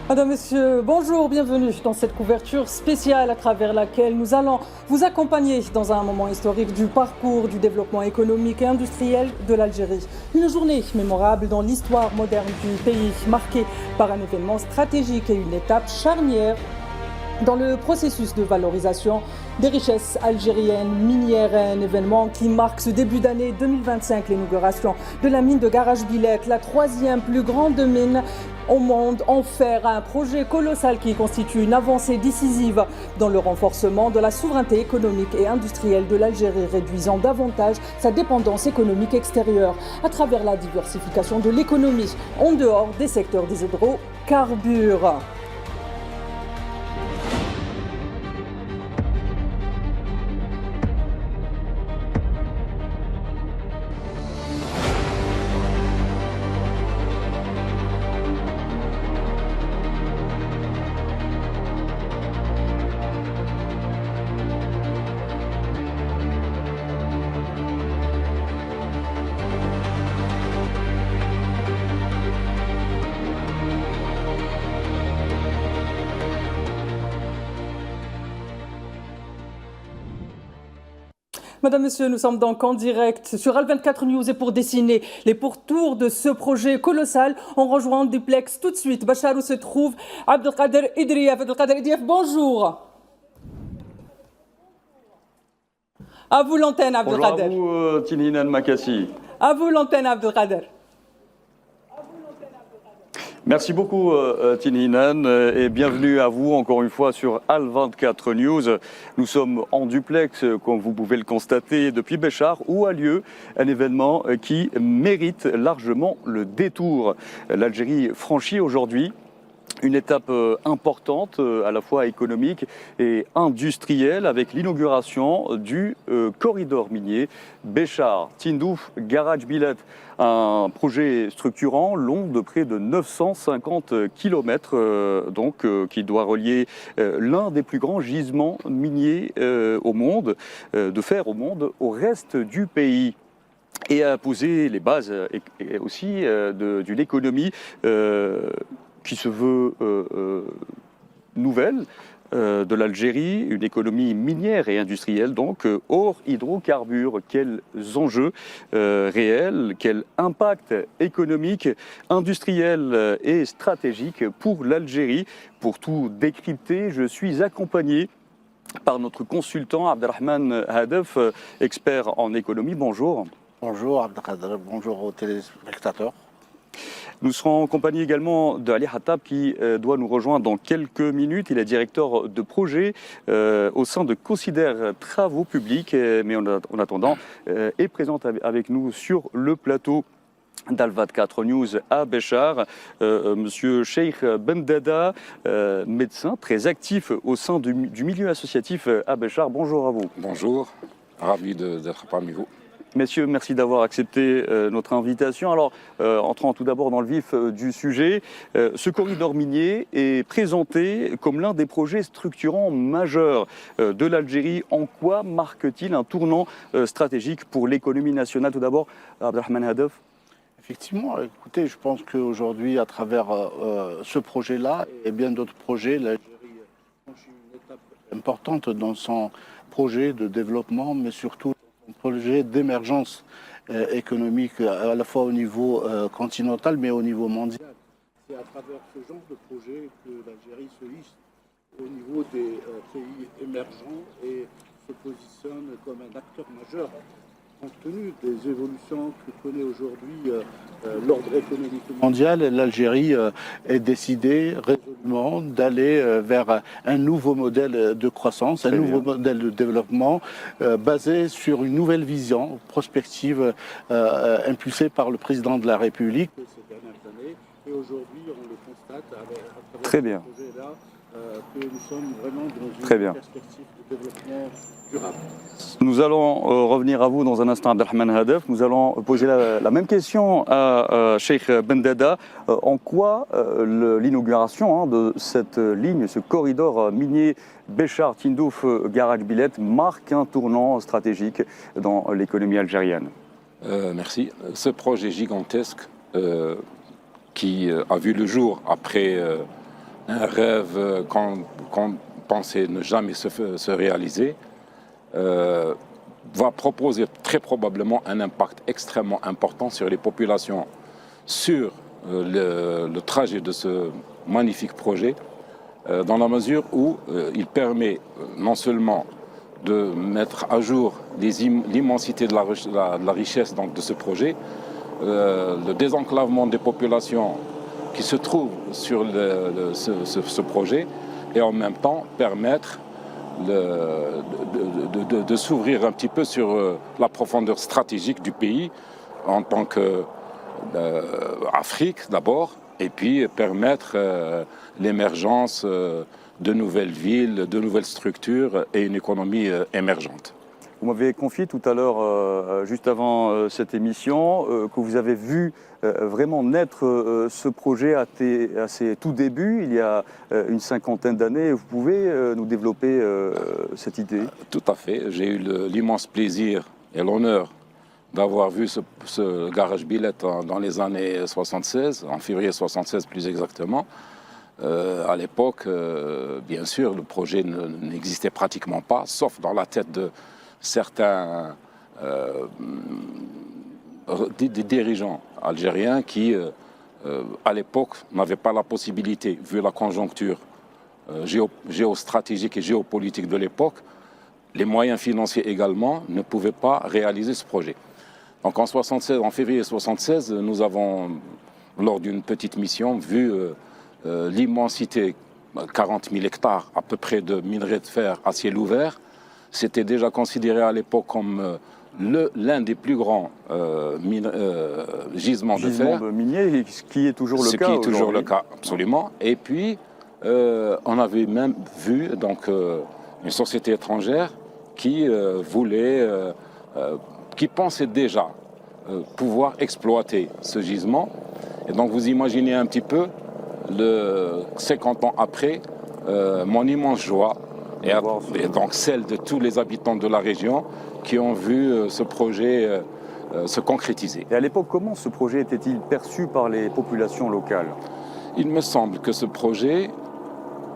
Madame, Monsieur, bonjour, bienvenue dans cette couverture spéciale à travers laquelle nous allons vous accompagner dans un moment historique du parcours du développement économique et industriel de l'Algérie. Une journée mémorable dans l'histoire moderne du pays, marquée par un événement stratégique et une étape charnière dans le processus de valorisation des richesses algériennes minières, un événement qui marque ce début d'année 2025, l'inauguration de la mine de Garage Bilek, la troisième plus grande mine au monde en fer, un projet colossal qui constitue une avancée décisive dans le renforcement de la souveraineté économique et industrielle de l'Algérie, réduisant davantage sa dépendance économique extérieure à travers la diversification de l'économie en dehors des secteurs des hydrocarbures. Madame, Monsieur, nous sommes donc en direct sur Al24 News et pour dessiner les pourtours de ce projet colossal, on rejoint Duplex tout de suite. Bachar, où se trouve Abdelkader Idrieff. Abdelkader Idrieff, bonjour. À vous l'antenne, Abdelkader. Bonjour à vous, Tinhinan Makassi. À vous l'antenne, Abdelkader. Merci beaucoup, Tinhinan, et bienvenue à vous encore une fois sur Al24 News. Nous sommes en duplex, comme vous pouvez le constater, depuis Béchar, où a lieu un événement qui mérite largement le détour. L'Algérie franchit aujourd'hui une étape importante, à la fois économique et industrielle, avec l'inauguration du corridor minier Béchar-Tindouf-Garage Bilek. Un projet structurant, long de près de 950 km, qui doit relier l'un des plus grands gisements miniers au monde, de fer au monde, au reste du pays. Et à poser les bases et aussi d'une économie qui se veut nouvelle de l'Algérie, une économie minière et industrielle, donc hors hydrocarbures. Quels enjeux réels, quel impact économique, industriel et stratégique pour l'Algérie. Pour tout décrypter, je suis accompagné par notre consultant Abdelrahman Hadef, expert en économie. Bonjour. Bonjour Abdelkader, bonjour aux téléspectateurs. Nous serons en compagnie également de Ali Hattab qui doit nous rejoindre dans quelques minutes. Il est directeur de projet au sein de Considère Travaux Publics, mais en attendant est présent avec nous sur le plateau d'Al24 News à Béchar. Monsieur Cheikh Bendada, médecin très actif au sein du milieu associatif à Béchar. Bonjour à vous. Bonjour, ravi d'être parmi vous. Messieurs, merci d'avoir accepté notre invitation. Alors, entrant tout d'abord dans le vif du sujet, ce corridor minier est présenté comme l'un des projets structurants majeurs de l'Algérie. En quoi marque-t-il un tournant stratégique pour l'économie nationale? Tout d'abord, Abdelrahman Hadef. Effectivement, écoutez, je pense qu'aujourd'hui, à travers ce projet-là et bien d'autres projets, l'Algérie franchit une étape importante dans son projet de développement, mais surtout un projet d'émergence économique à la fois au niveau continental mais au niveau mondial. C'est à travers ce genre de projet que l'Algérie se hisse au niveau des pays émergents et se positionne comme un acteur majeur. Compte tenu des évolutions que connaît aujourd'hui l'ordre économique mondial, l'Algérie est décidée résolument d'aller vers un nouveau modèle de croissance, un nouveau modèle de développement basé sur une nouvelle vision prospective impulsée par le président de la République ces dernières années. Et aujourd'hui, on le constate à travers ce projet-là que nous sommes vraiment dans une perspective de développement durable. Nous allons revenir à vous dans un instant, Abdelrahman Hadef. Nous allons poser la même question à Cheikh Bendada. En quoi l'inauguration de cette ligne, ce corridor minier Béchar-Tindouf-Garage Bilek marque un tournant stratégique dans l'économie algérienne? Merci. Ce projet gigantesque qui a vu le jour après un rêve qu'on pensait ne jamais se réaliser, va proposer très probablement un impact extrêmement important sur les populations, sur le trajet de ce magnifique projet, dans la mesure où il permet non seulement de mettre à jour l'immensité de la richesse donc, de ce projet, le désenclavement des populations qui se trouvent sur ce projet, et en même temps permettre de s'ouvrir un petit peu sur la profondeur stratégique du pays en tant qu'Afrique d'abord, et puis permettre l'émergence de nouvelles villes, de nouvelles structures et une économie émergente. Vous m'avez confié tout à l'heure, juste avant cette émission, que vous avez vu vraiment naître ce projet à ses tout débuts, il y a une cinquantaine d'années. Vous pouvez nous développer cette idée? Tout à fait. J'ai eu l'immense plaisir et l'honneur d'avoir vu ce garage billet dans les années 76, en février 76 plus exactement. À l'époque, bien sûr, le projet n'existait pratiquement pas, sauf dans la tête de certains des dirigeants algériens qui, à l'époque, n'avaient pas la possibilité, vu la conjoncture géostratégique et géopolitique de l'époque, les moyens financiers également, ne pouvaient pas réaliser ce projet. Donc en février 76, nous avons, lors d'une petite mission, vu l'immensité, 40 000 hectares à peu près de minerais de fer à ciel ouvert. C'était déjà considéré à l'époque comme l'un des plus grands gisements de fer. Minier, ce qui est toujours le cas. Ce qui est toujours le cas, absolument. Et puis, on avait même vu donc, une société étrangère qui voulait, qui pensait déjà pouvoir exploiter ce gisement. Et donc, vous imaginez un petit peu, 50 ans après, mon immense joie, et donc celle de tous les habitants de la région qui ont vu ce projet se concrétiser. Et à l'époque, comment ce projet était-il perçu par les populations locales? Il me semble que ce projet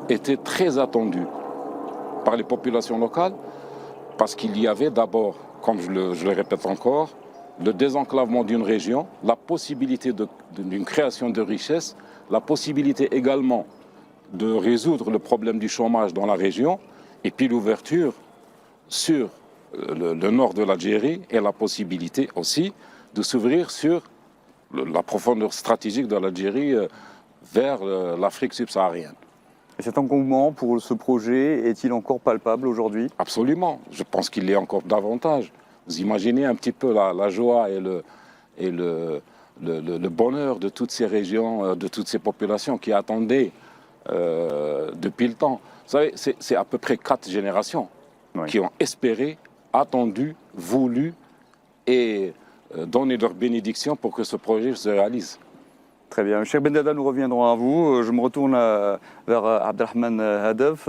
était très attendu par les populations locales parce qu'il y avait d'abord, comme je le répète encore, le désenclavement d'une région, la possibilité d'une création de richesses, la possibilité également de résoudre le problème du chômage dans la région, et puis l'ouverture sur le nord de l'Algérie et la possibilité aussi de s'ouvrir sur la profondeur stratégique de l'Algérie vers l'Afrique subsaharienne. Et cet engouement pour ce projet est-il encore palpable aujourd'hui? Absolument, je pense qu'il l'est encore davantage. Vous imaginez un petit peu la joie et le bonheur de toutes ces régions, de toutes ces populations qui attendaient depuis le temps. Vous savez, c'est à peu près 4 générations qui ont espéré, attendu, voulu et donné leur bénédiction pour que ce projet se réalise. Très bien. Cheikh Bendada, nous reviendrons à vous. Je me retourne vers Abdelrahman Hadef.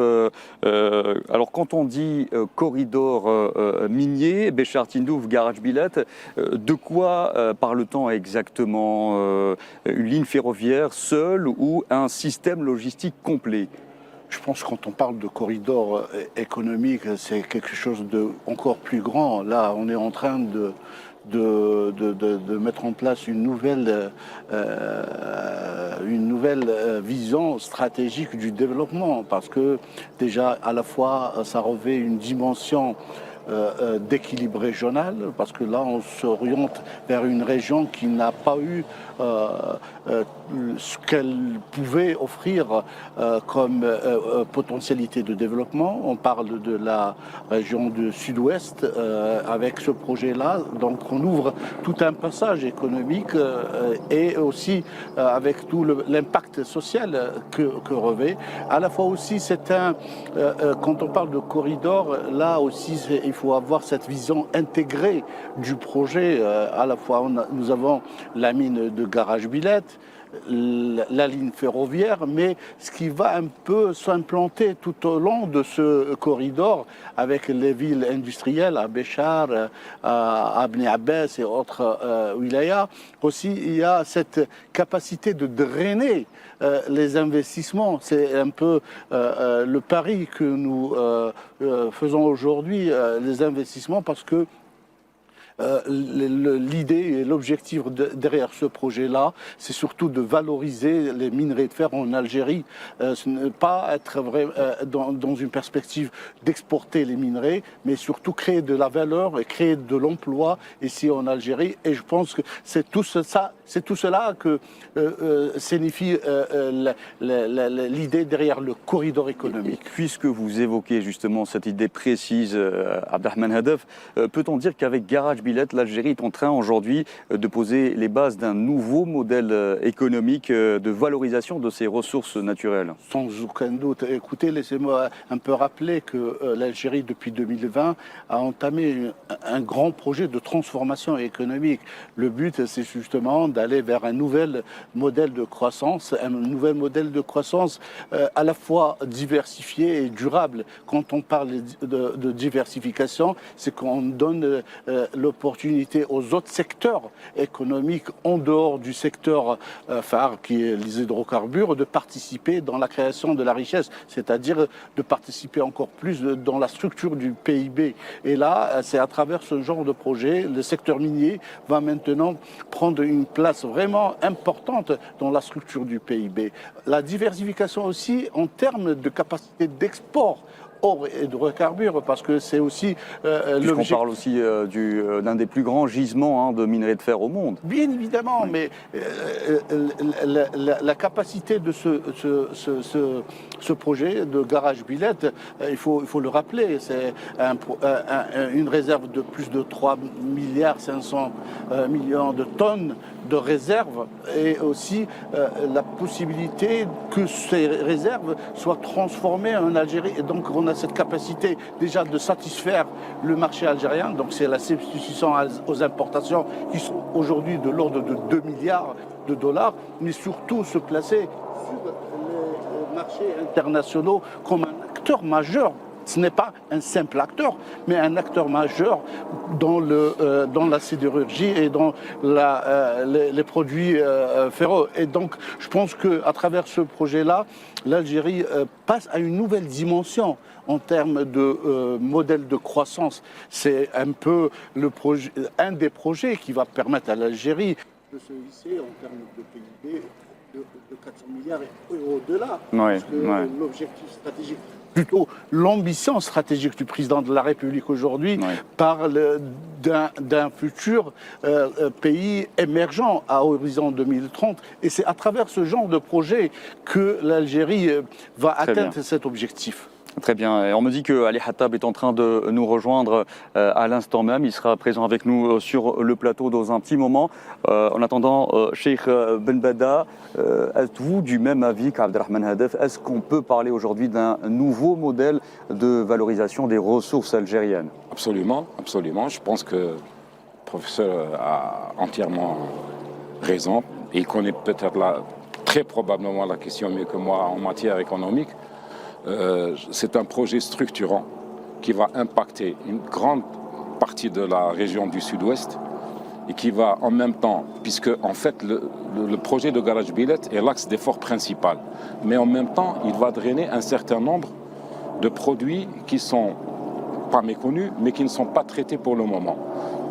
Alors, quand on dit corridor minier, Béchar Tindouf, Garage Billet, de quoi parle-t-on exactement? Une ligne ferroviaire seule ou un système logistique complet? Je pense que quand on parle de corridor économique, c'est quelque chose de encore plus grand. Là, on est en train de mettre en place une nouvelle vision stratégique du développement, parce que déjà à la fois ça revêt une dimension d'équilibre régional, parce que là on s'oriente vers une région qui n'a pas eu ce qu'elle pouvait offrir comme potentialité de développement. On parle de la région du sud-ouest avec ce projet-là, donc on ouvre tout un passage économique et aussi avec tout l'impact social que revêt. À la fois aussi, quand on parle de corridor, là aussi il faut avoir cette vision intégrée du projet. À la fois nous avons la mine de Garage Billet, la ligne ferroviaire, mais ce qui va un peu s'implanter tout au long de ce corridor avec les villes industrielles à Béchar, à Bni Abbas et autres wilayas. Aussi, il y a cette capacité de drainer les investissements. C'est un peu le pari que nous faisons aujourd'hui, les investissements, parce que l'idée et l'objectif derrière ce projet-là, c'est surtout de valoriser les minerais de fer en Algérie. Ce n'est pas être dans une perspective d'exporter les minerais, mais surtout créer de la valeur et créer de l'emploi ici en Algérie. Et je pense que c'est tout cela que signifie l'idée derrière le corridor économique. Et puisque vous évoquez justement cette idée précise, Abdelrahman Hadef, peut-on dire qu'avec Garage Billet, l'Algérie est en train aujourd'hui de poser les bases d'un nouveau modèle économique de valorisation de ses ressources naturelles? Sans aucun doute. Écoutez, laissez-moi un peu rappeler que l'Algérie, depuis 2020, a entamé un grand projet de transformation économique. Le but, c'est justement d'aller vers un nouvel modèle de croissance, à la fois diversifié et durable. Quand on parle de diversification, c'est qu'on donne l'opportunité aux autres secteurs économiques en dehors du secteur phare qui est les hydrocarbures de participer dans la création de la richesse, c'est-à-dire de participer encore plus dans la structure du PIB. Et là, c'est à travers ce genre de projet, le secteur minier va maintenant prendre une place vraiment importante dans la structure du PIB. La diversification aussi en termes de capacité d'export or et hydrocarbures, parce que c'est aussi On parle aussi d'un des plus grands gisements de minerais de fer au monde. Bien évidemment, oui. Mais la capacité de ce projet de Garage Billet, il faut le rappeler, c'est une réserve de plus de 3,5 milliards de tonnes de réserves, et aussi la possibilité que ces réserves soient transformées en Algérie. Et donc on a cette capacité déjà de satisfaire le marché algérien, donc c'est la substitution aux importations qui sont aujourd'hui de l'ordre de 2 milliards de dollars, mais surtout se placer sur les marchés internationaux comme un acteur majeur. Ce n'est pas un simple acteur, mais un acteur majeur dans la sidérurgie et dans les produits ferreux. Et donc, je pense qu'à travers ce projet-là, l'Algérie passe à une nouvelle dimension en termes de modèle de croissance. C'est un peu un des projets qui va permettre à l'Algérie de se hisser en termes de PIB de 400 milliards et au-delà. Parce que l'objectif stratégique, plutôt l'ambition stratégique du président de la République aujourd'hui, parle d'un futur pays émergent à horizon 2030. Et c'est à travers ce genre de projet que l'Algérie va atteindre cet objectif. Très bien. Et on me dit que Ali Hattab est en train de nous rejoindre à l'instant même. Il sera présent avec nous sur le plateau dans un petit moment. En attendant, Cheikh Ben Bada, êtes-vous du même avis qu'Abdelrahman Hadef? Est-ce qu'on peut parler aujourd'hui d'un nouveau modèle de valorisation des ressources algériennes? Absolument, absolument. Je pense que le professeur a entièrement raison. Il connaît peut-être très probablement la question mieux que moi en matière économique. C'est un projet structurant qui va impacter une grande partie de la région du sud-ouest et qui va en même temps, puisque en fait le projet de Garage Billet est l'axe d'effort principal, mais en même temps il va drainer un certain nombre de produits qui sont pas méconnus mais qui ne sont pas traités pour le moment.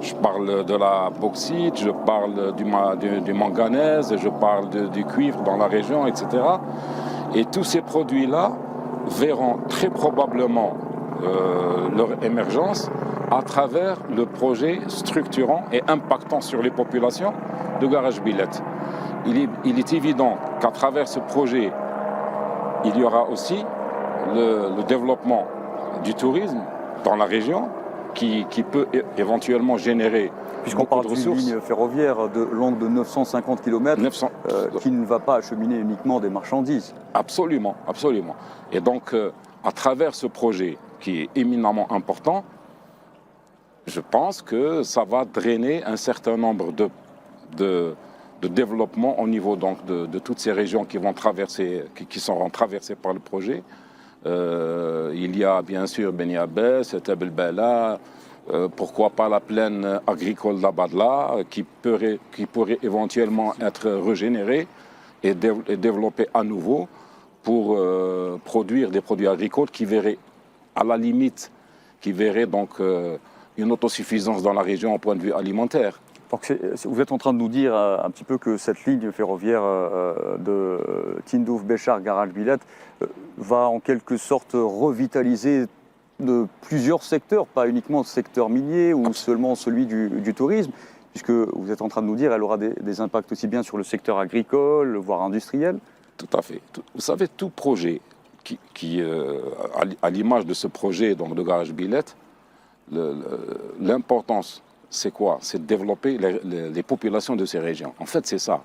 Je parle de la bauxite, je parle du manganèse, je parle du cuivre dans la région, etc. Et tous ces produits-là verront très probablement leur émergence à travers le projet structurant et impactant sur les populations de Garage Billet. Il est évident qu'à travers ce projet, il y aura aussi le développement du tourisme dans la région qui peut éventuellement générer puisqu'on parle d'une ligne ferroviaire longue de 950 km qui ne va pas acheminer uniquement des marchandises. Absolument, absolument. Et donc, à travers ce projet qui est éminemment important, je pense que ça va drainer un certain nombre de développement au niveau donc, de toutes ces régions qui seront traversées par le projet. Il y a bien sûr Beni Abbès, Teb El Bella, pourquoi pas la plaine agricole d'Abadla, qui pourrait éventuellement être régénérée et développée à nouveau pour produire des produits agricoles qui verraient, à la limite, donc une autosuffisance dans la région au point de vue alimentaire. Donc vous êtes en train de nous dire un petit peu que cette ligne ferroviaire de Tindouf, Béchar, Garage Billet va en quelque sorte revitaliser de plusieurs secteurs, pas uniquement le secteur minier ou seulement celui du tourisme, puisque vous êtes en train de nous dire qu'elle aura des impacts aussi bien sur le secteur agricole, voire industriel. Tout à fait. Vous savez, tout projet à l'image de ce projet donc, de Garage Billet, l'importance, c'est quoi? C'est de développer les populations de ces régions. En fait, c'est ça.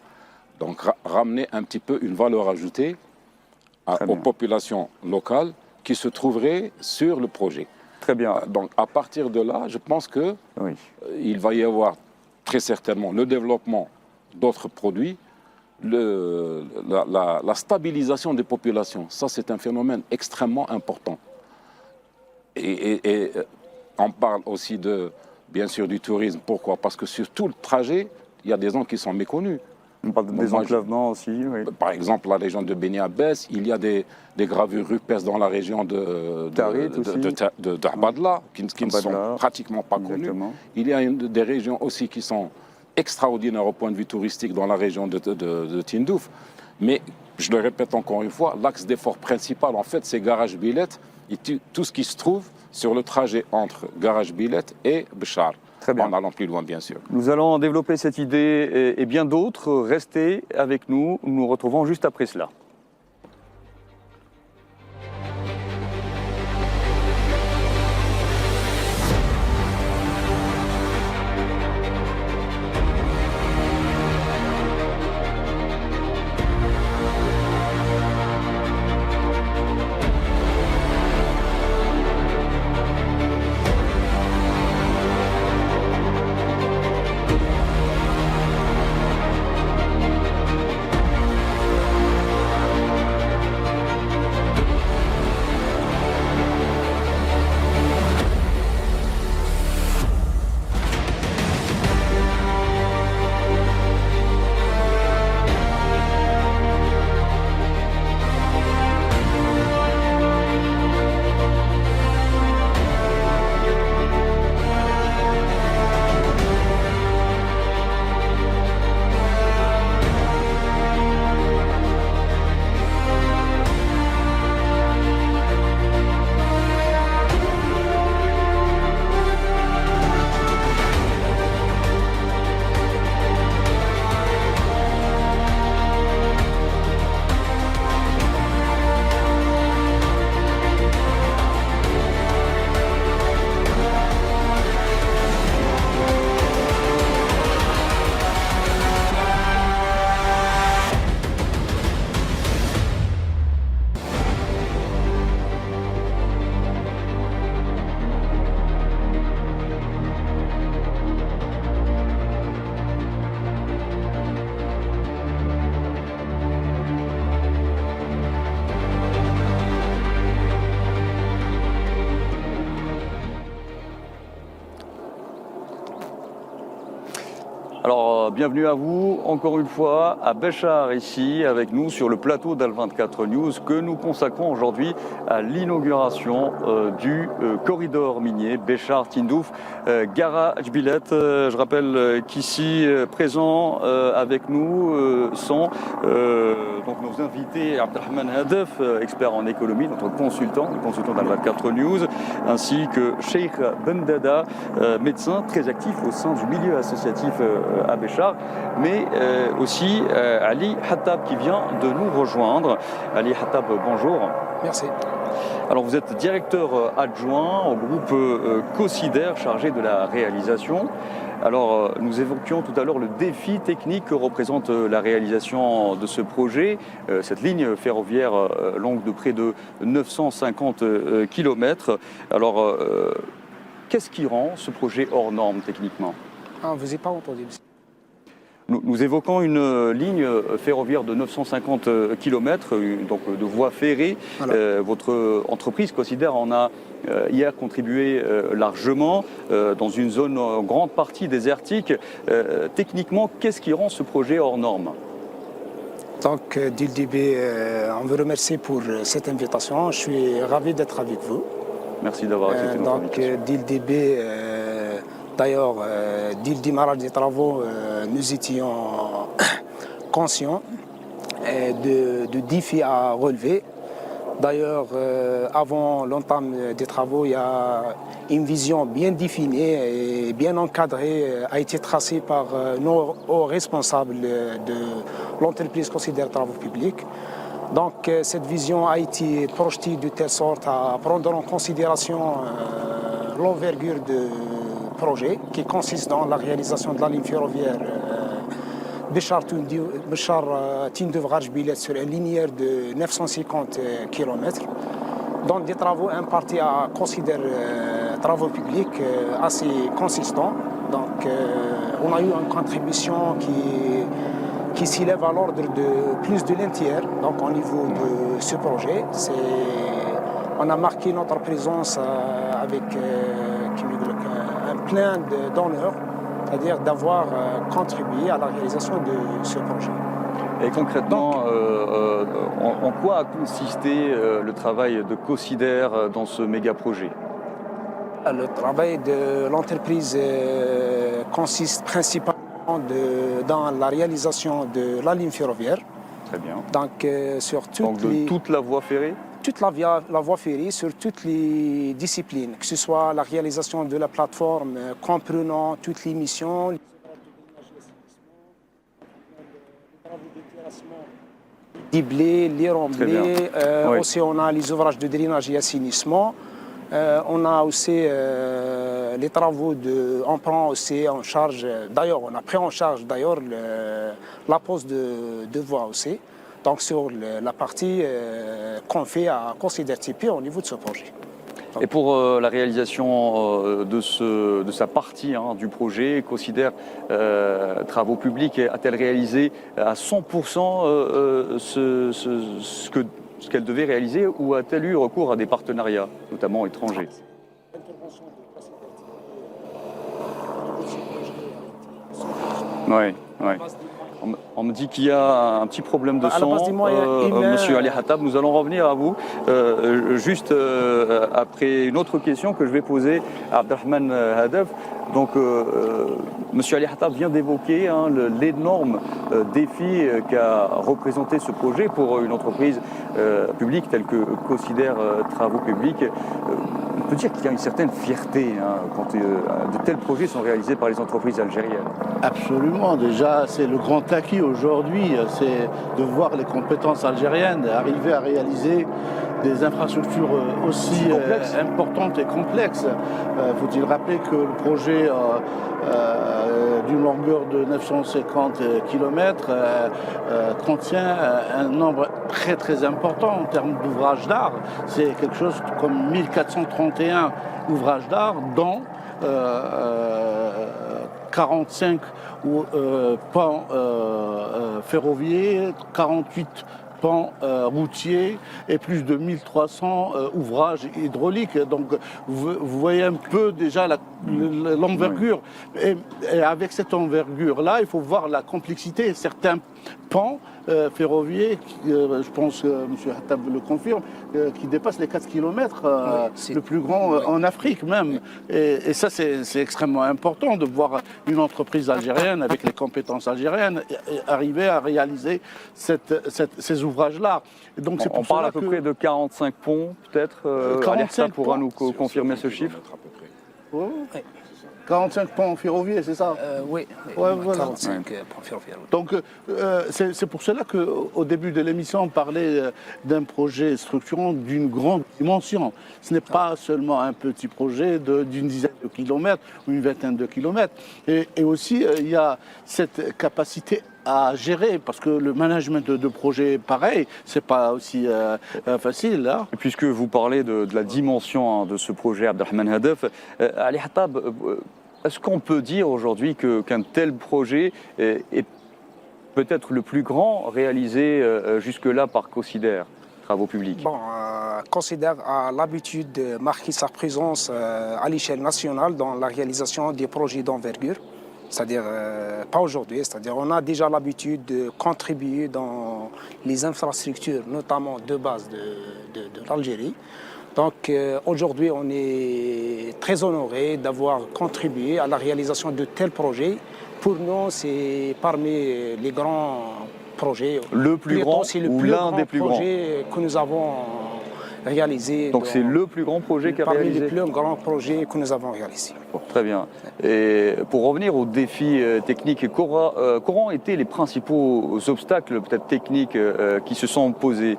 Donc, ramener un petit peu une valeur ajoutée aux populations locales qui se trouveraient sur le projet. Très bien. Donc, à partir de là, je pense qu'il va y avoir très certainement le développement d'autres produits, la stabilisation des populations. Ça, c'est un phénomène extrêmement important. Et on parle aussi bien sûr du tourisme. Pourquoi? Parce que sur tout le trajet, il y a des gens qui sont méconnus. On parle de désenclavement aussi. Oui. Par exemple, la région de Beni Abbès, il y a des gravures rupestres dans la région d'Abadla qui ne sont pratiquement pas connues. Il y a des régions aussi qui sont extraordinaires au point de vue touristique dans la région de Tindouf. Mais, je le répète encore une fois, l'axe d'effort principal, en fait, c'est Garage Billet et tout ce qui se trouve sur le trajet entre Garage Billet et Béchar. Très bien. En allant plus loin, bien sûr. Nous allons développer cette idée et bien d'autres. Restez avec nous. Nous nous retrouvons juste après cela. Alors, bienvenue à vous, encore une fois, à Béchar, ici, avec nous sur le plateau d'Al24 News, que nous consacrons aujourd'hui à l'inauguration du corridor minier Béchar-Tindouf, Garage Billet. Je rappelle qu'ici, présents avec nous, sont donc nos invités, Abdelrahman Hadef, expert en économie, notre consultant, le consultant d'Al24 News, ainsi que Cheikh Bendada, médecin très actif au sein du milieu associatif à Béchar, mais aussi Ali Hattab qui vient de nous rejoindre. Ali Hattab, bonjour. Merci. Alors vous êtes directeur adjoint au groupe Cosider chargé de la réalisation. Alors nous évoquions tout à l'heure le défi technique que représente la réalisation de ce projet, cette ligne ferroviaire longue de près de 950 km. Alors qu'est-ce qui rend ce projet hors norme techniquement ? Ah, on ne vous a pas entendu. Nous évoquons une ligne ferroviaire de 950 km, donc de voie ferrée. Voilà. Votre entreprise considère en a hier contribué largement dans une zone en grande partie désertique. Techniquement, qu'est-ce qui rend ce projet hors norme? Donc, dès le début, on vous remercie pour cette invitation. Je suis ravi d'être avec vous. Merci d'avoir accepté notre invitation. Dès le début, d'ailleurs, dès le démarrage des travaux, nous étions conscients de défis à relever. D'ailleurs, avant l'entame des travaux, il y a une vision bien définie et bien encadrée a été tracée par nos hauts responsables de l'entreprise considère travaux publics. Donc cette vision a été projetée de telle sorte à prendre en considération l'envergure du projet qui consiste dans la réalisation de la ligne ferroviaire Béchar-Tindevraj-Bilet sur une linéaire de 950 km, dans des travaux impartis à considérer travaux publics assez consistants. Donc on a eu une contribution qui s'élève à l'ordre de plus de l'entière donc au niveau de ce projet. On a marqué notre présence avec un plein d'honneur, c'est-à-dire d'avoir contribué à la réalisation de ce projet. Et concrètement, en quoi a consisté le travail de Cosider dans ce méga projet? Le travail de l'entreprise consiste principalement dans la réalisation de la ligne ferroviaire. Très bien. Donc, sur toute la voie ferrée? Toute la voie ferrée, sur toutes les disciplines, que ce soit la réalisation de la plateforme comprenant toutes les missions, les déblais, les remblais, Oui. aussi on a les ouvrages de drainage et assainissement. On a aussi les travaux on prend aussi en charge, d'ailleurs on a pris en charge d'ailleurs la pose de voies aussi, donc sur la partie qu'on fait à Considère TP au niveau de ce projet. Et pour la réalisation de sa partie du projet, Cosider Travaux Publics a-t-elle réalisé à 100% ce qu'elle devait réaliser, ou a-t-elle eu recours à des partenariats, notamment étrangers? Oui, oui. On me dit qu'il y a un petit problème de son. Monsieur Ali Hattab, nous allons revenir à vous juste après une autre question que je vais poser à Abdelrahman Hadef. Donc, Monsieur Ali Hattab vient d'évoquer l'énorme défi qu'a représenté ce projet pour une entreprise publique telle que Cosider Travaux Publics. On peut dire qu'il y a une certaine fierté quand de tels projets sont réalisés par les entreprises algériennes. Absolument. Déjà, c'est le grand acquis aujourd'hui, c'est de voir les compétences algériennes arriver à réaliser des infrastructures aussi importantes et complexes. Faut-il rappeler que le projet d'une longueur de 950 km contient un nombre très très important en termes d'ouvrages d'art. C'est quelque chose comme 1431 ouvrages d'art, dont 45 pans ferroviaires, 48 pans routiers et plus de 1300 ouvrages hydrauliques. Donc vous voyez un peu déjà l'envergure. Et avec cette envergure-là, il faut voir la complexité. Certains pans ferroviaires, je pense que M. Hattab le confirme, qui dépassent les 4 km, le plus grand en Afrique même. Et ça, c'est extrêmement important de voir une entreprise algérienne avec les compétences algériennes arriver à réaliser ces ouvrages-là. Donc, on parle à peu près de 45 ponts, peut-être. Ali Hattab pourra nous confirmer ce chiffre. 45 ponts ferroviaires, c'est ça? Oui, voilà. 45 ponts ferroviaires. Donc c'est pour cela qu'au début de l'émission, on parlait d'un projet structurant d'une grande dimension. Ce n'est pas seulement un petit projet d'une dizaine de kilomètres ou une vingtaine de kilomètres. Et aussi, il y a cette capacité à gérer, parce que le management de projets pareil, c'est pas aussi facile. Hein. Et puisque vous parlez de la dimension de ce projet, Abdelrahman Hadef, Ali Hattab, est-ce qu'on peut dire aujourd'hui qu'un tel projet est peut-être le plus grand réalisé jusque-là par Cosider, Travaux Publics? Bon, Cosider a l'habitude de marquer sa présence à l'échelle nationale dans la réalisation des projets d'envergure. C'est-à-dire, pas aujourd'hui, c'est-à-dire on a déjà l'habitude de contribuer dans les infrastructures, notamment de base de l'Algérie. Donc aujourd'hui, on est très honoré d'avoir contribué à la réalisation de tels projets. Pour nous, c'est parmi les grands projets. Le plus grand ou l'un des plus grands projets que nous avons réalisé. Donc c'est le plus grand projet qu'a réalisé? Parmi les plus grands projets que nous avons réalisés. Bon, très bien. Et pour revenir aux défis techniques, qu'auront été les principaux obstacles peut-être techniques qui se sont posés?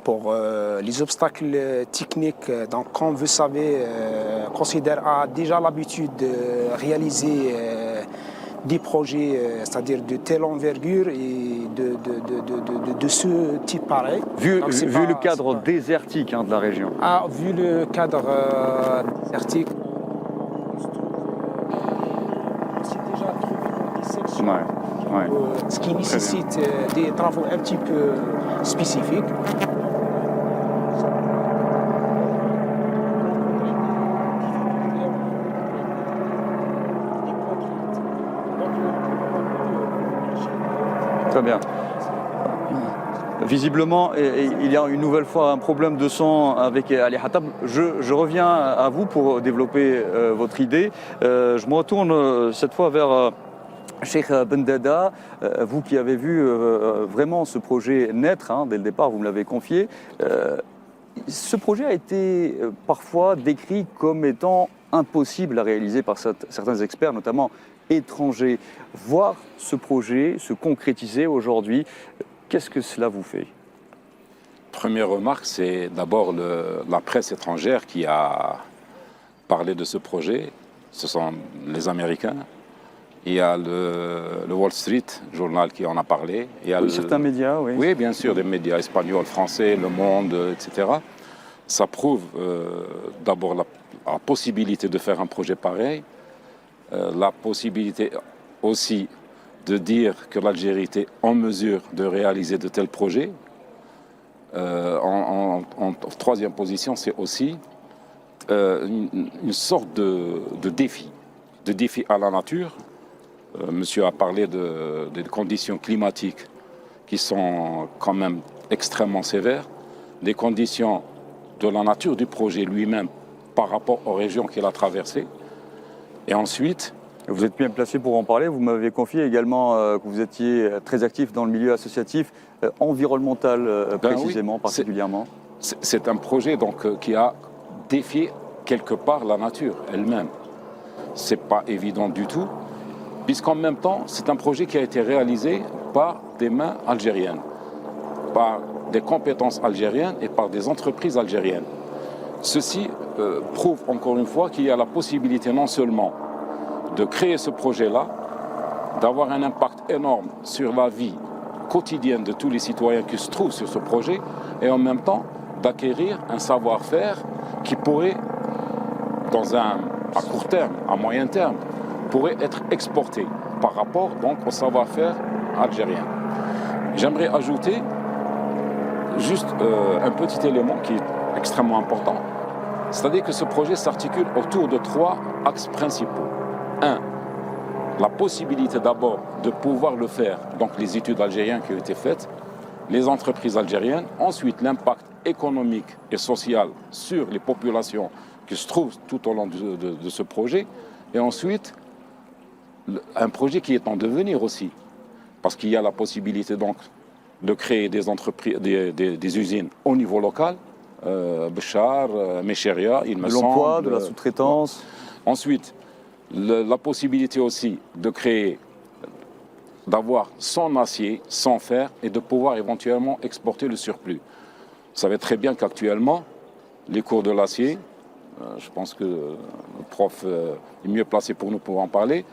Pour les obstacles techniques, donc comme vous savez, Cosider a déjà l'habitude de réaliser des projets, c'est-à-dire de telle envergure et de ce type pareil. Vu le cadre désertique de la région. Vu le cadre désertique, on s'est déjà trouvé dans des sections, ce qui nécessite des travaux un petit peu spécifiques. Très bien. Visiblement, il y a une nouvelle fois un problème de son avec Ali Hatab. Je reviens à vous pour développer votre idée. Je me retourne cette fois vers Cheikh Bendada, vous qui avez vu vraiment ce projet naître dès le départ, vous me l'avez confié. Ce projet a été parfois décrit comme étant impossible à réaliser par certains experts, notamment étrangers. Voir ce projet se concrétiser aujourd'hui, qu'est-ce que cela vous fait? Première remarque, c'est d'abord la presse étrangère qui a parlé de ce projet. Ce sont les Américains. Il y a le Wall Street Journal qui en a parlé. Il y a certains médias, oui. Oui, bien sûr, des médias espagnols, français, Le Monde, etc. Ça prouve d'abord la possibilité de faire un projet pareil, la possibilité aussi de dire que l'Algérie était en mesure de réaliser de tels projets. En troisième position, c'est aussi une sorte de défi à la nature. Monsieur a parlé des conditions climatiques qui sont quand même extrêmement sévères, des conditions de la nature du projet lui-même par rapport aux régions qu'il a traversées. Et ensuite... Vous êtes bien placé pour en parler. Vous m'avez confié également que vous étiez très actif dans le milieu associatif environnemental précisément, oui, particulièrement. C'est un projet donc, qui a défié quelque part la nature elle-même. Ce n'est pas évident du tout, puisqu'en même temps, c'est un projet qui a été réalisé par des mains algériennes, par des compétences algériennes et par des entreprises algériennes. Ceci prouve encore une fois qu'il y a la possibilité non seulement de créer ce projet-là, d'avoir un impact énorme sur la vie quotidienne de tous les citoyens qui se trouvent sur ce projet, et en même temps d'acquérir un savoir-faire qui pourrait, à court terme, à moyen terme, pourrait être exporté par rapport donc au savoir-faire algérien. J'aimerais ajouter juste un petit élément qui est extrêmement important, c'est-à-dire que ce projet s'articule autour de 3 axes principaux. 1. La possibilité d'abord de pouvoir le faire, donc les études algériennes qui ont été faites, les entreprises algériennes, ensuite l'impact économique et social sur les populations qui se trouvent tout au long de ce projet, et ensuite un projet qui est en devenir aussi, parce qu'il y a la possibilité donc de créer des entreprises, des usines au niveau local, Béchar, Méchéria, il me semble. De l'emploi, de la sous-traitance. Ensuite, la possibilité aussi de créer, d'avoir son acier, son fer, et de pouvoir éventuellement exporter le surplus. Vous savez très bien qu'actuellement, les cours de l'acier, je pense que le prof est mieux placé pour nous pour en parler,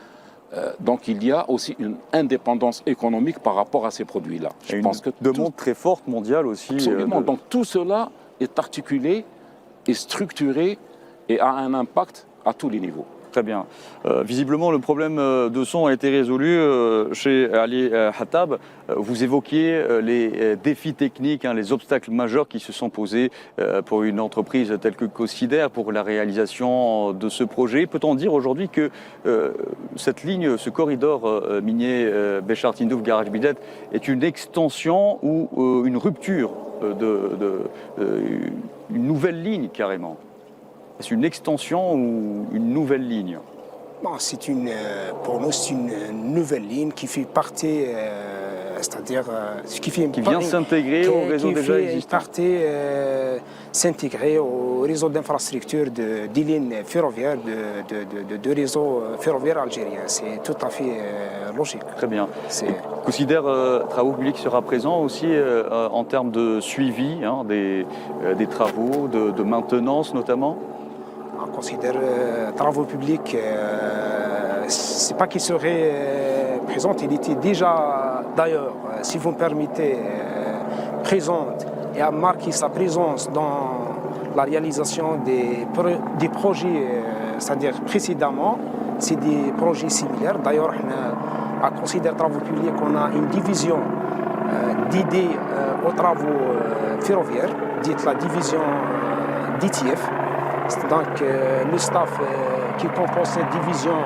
donc il y a aussi une indépendance économique par rapport à ces produits-là. Je pense que demande très forte mondiale aussi. Absolument. Donc tout cela est articulé, est structuré et a un impact à tous les niveaux. Très bien. Visiblement, le problème de son a été résolu chez Ali Hattab. Vous évoquiez les défis techniques, les obstacles majeurs qui se sont posés pour une entreprise telle que Cossidère pour la réalisation de ce projet. Peut-on dire aujourd'hui que cette ligne, ce corridor minier Béchar Tindouf Garage Bidet est une extension ou une rupture une nouvelle ligne carrément? Est-ce une extension ou une nouvelle ligne? Bon, pour nous, c'est une nouvelle ligne qui fait partie, c'est-à-dire qui vient s'intégrer au réseau déjà existant. S'intégrer au réseau d'infrastructures des lignes ferroviaires de réseau ferroviaire algérien. C'est tout à fait logique. Très bien. Cossidère Travaux Publics sera présent aussi en termes de suivi des travaux, de maintenance notamment? On considère Travaux Publics, c'est pas qu'il serait présent, il était déjà d'ailleurs, si vous me permettez, présent et a marqué sa présence dans la réalisation des projets, c'est-à-dire précédemment, c'est des projets similaires. D'ailleurs, à Considère Travaux Publics, on a une division dédiée aux travaux ferroviaires, dite la division d'ITF. Donc le staff qui compose cette division,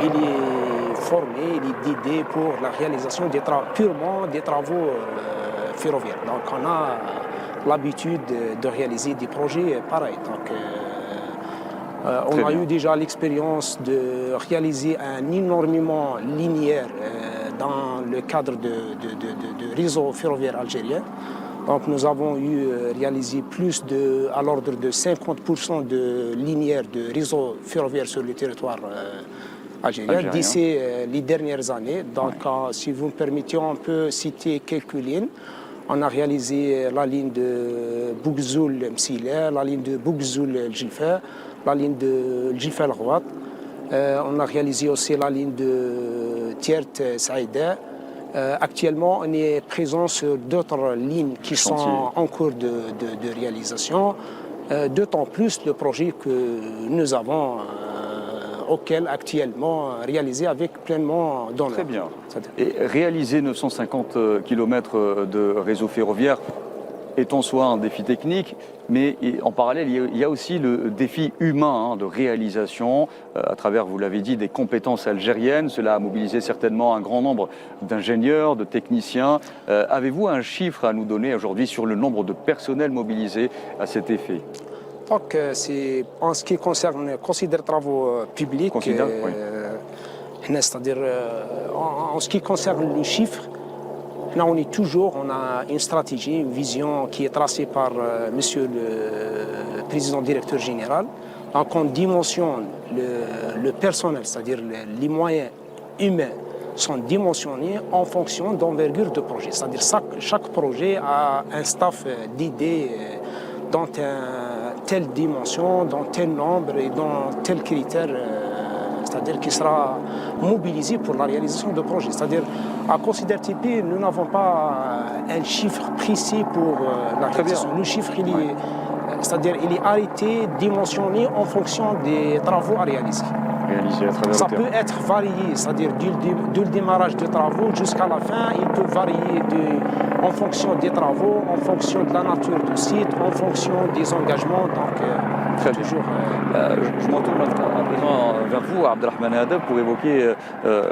il est formé, il est dédié pour la réalisation purement des travaux ferroviaires. Donc on a l'habitude de réaliser des projets pareils. Donc on a eu déjà l'expérience de réaliser un énormément linéaire dans le cadre de réseau ferroviaire algérien. Donc nous avons réalisé à l'ordre de 50% de linéaire de réseau ferroviaire sur le territoire algérien d'ici les dernières années. Donc si vous me permettez, on peut citer quelques lignes. On a réalisé la ligne de Bougzoul-Msila, la ligne de Bougzoul-Djilfa, la ligne de Djilfa-Al-Ghouat. On a réalisé aussi la ligne de Tiert-Saïda. Actuellement, on est présent sur d'autres lignes qui sont en cours de réalisation, d'autant plus le projet que nous avons, auquel actuellement réalisé avec pleinement d'honneur. Très bien. Et réaliser 950 km de réseau ferroviaire est en soi un défi technique, mais en parallèle, il y a aussi le défi humain de réalisation à travers, vous l'avez dit, des compétences algériennes. Cela a mobilisé certainement un grand nombre d'ingénieurs, de techniciens. Avez-vous un chiffre à nous donner aujourd'hui sur le nombre de personnels mobilisés à cet effet? Donc, c'est en ce qui concerne Considère Travaux Publics, c'est-à-dire en ce qui concerne les chiffres, là, on a une stratégie, une vision qui est tracée par monsieur le président directeur général. Donc, on dimensionne le personnel, c'est-à-dire les moyens humains sont dimensionnés en fonction d'envergure de projet. C'est-à-dire chaque projet a un staff d'idées dans telle dimension, dans tel nombre et dans tel critère. C'est-à-dire qui sera mobilisé pour la réalisation de projets. C'est-à-dire, à Considère TP, nous n'avons pas un chiffre précis pour la réalisation. Le chiffre, il est arrêté, dimensionné en fonction des travaux à réaliser. Ça peut être varié, c'est-à-dire du démarrage des travaux jusqu'à la fin, il peut varier en fonction des travaux, en fonction de la nature du site, en fonction des engagements. Donc, toujours. Je me retourne à présent vers vous, Abdelrahman Hadeb, pour évoquer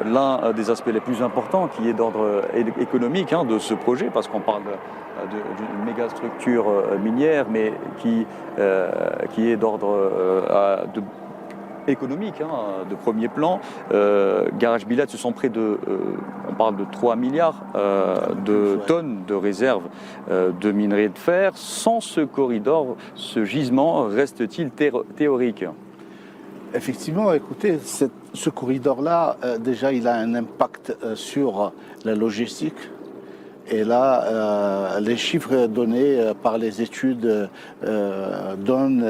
l'un des aspects les plus importants qui est d'ordre économique de ce projet, parce qu'on parle d'une méga structure minière, mais qui est d'ordre économique, de premier plan. Garage Bilet, ce sont près on parle de 3 milliards de tonnes de réserves de minerais de fer. Sans ce corridor, ce gisement reste-t-il théorique? Effectivement, écoutez, ce corridor-là, déjà, il a un impact sur la logistique. Et là, les chiffres donnés par les études donnent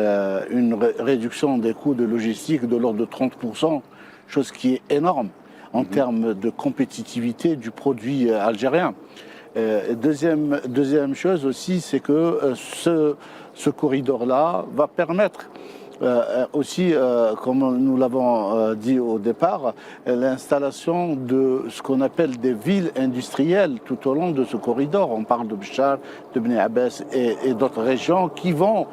une réduction des coûts de logistique de l'ordre de 30%, chose qui est énorme en termes de compétitivité du produit algérien. Deuxième chose aussi, c'est que ce corridor-là va permettre aussi, comme nous l'avons dit au départ, l'installation de ce qu'on appelle des villes industrielles tout au long de ce corridor. On parle de Béchar, de Beni Abbas et d'autres régions qui vont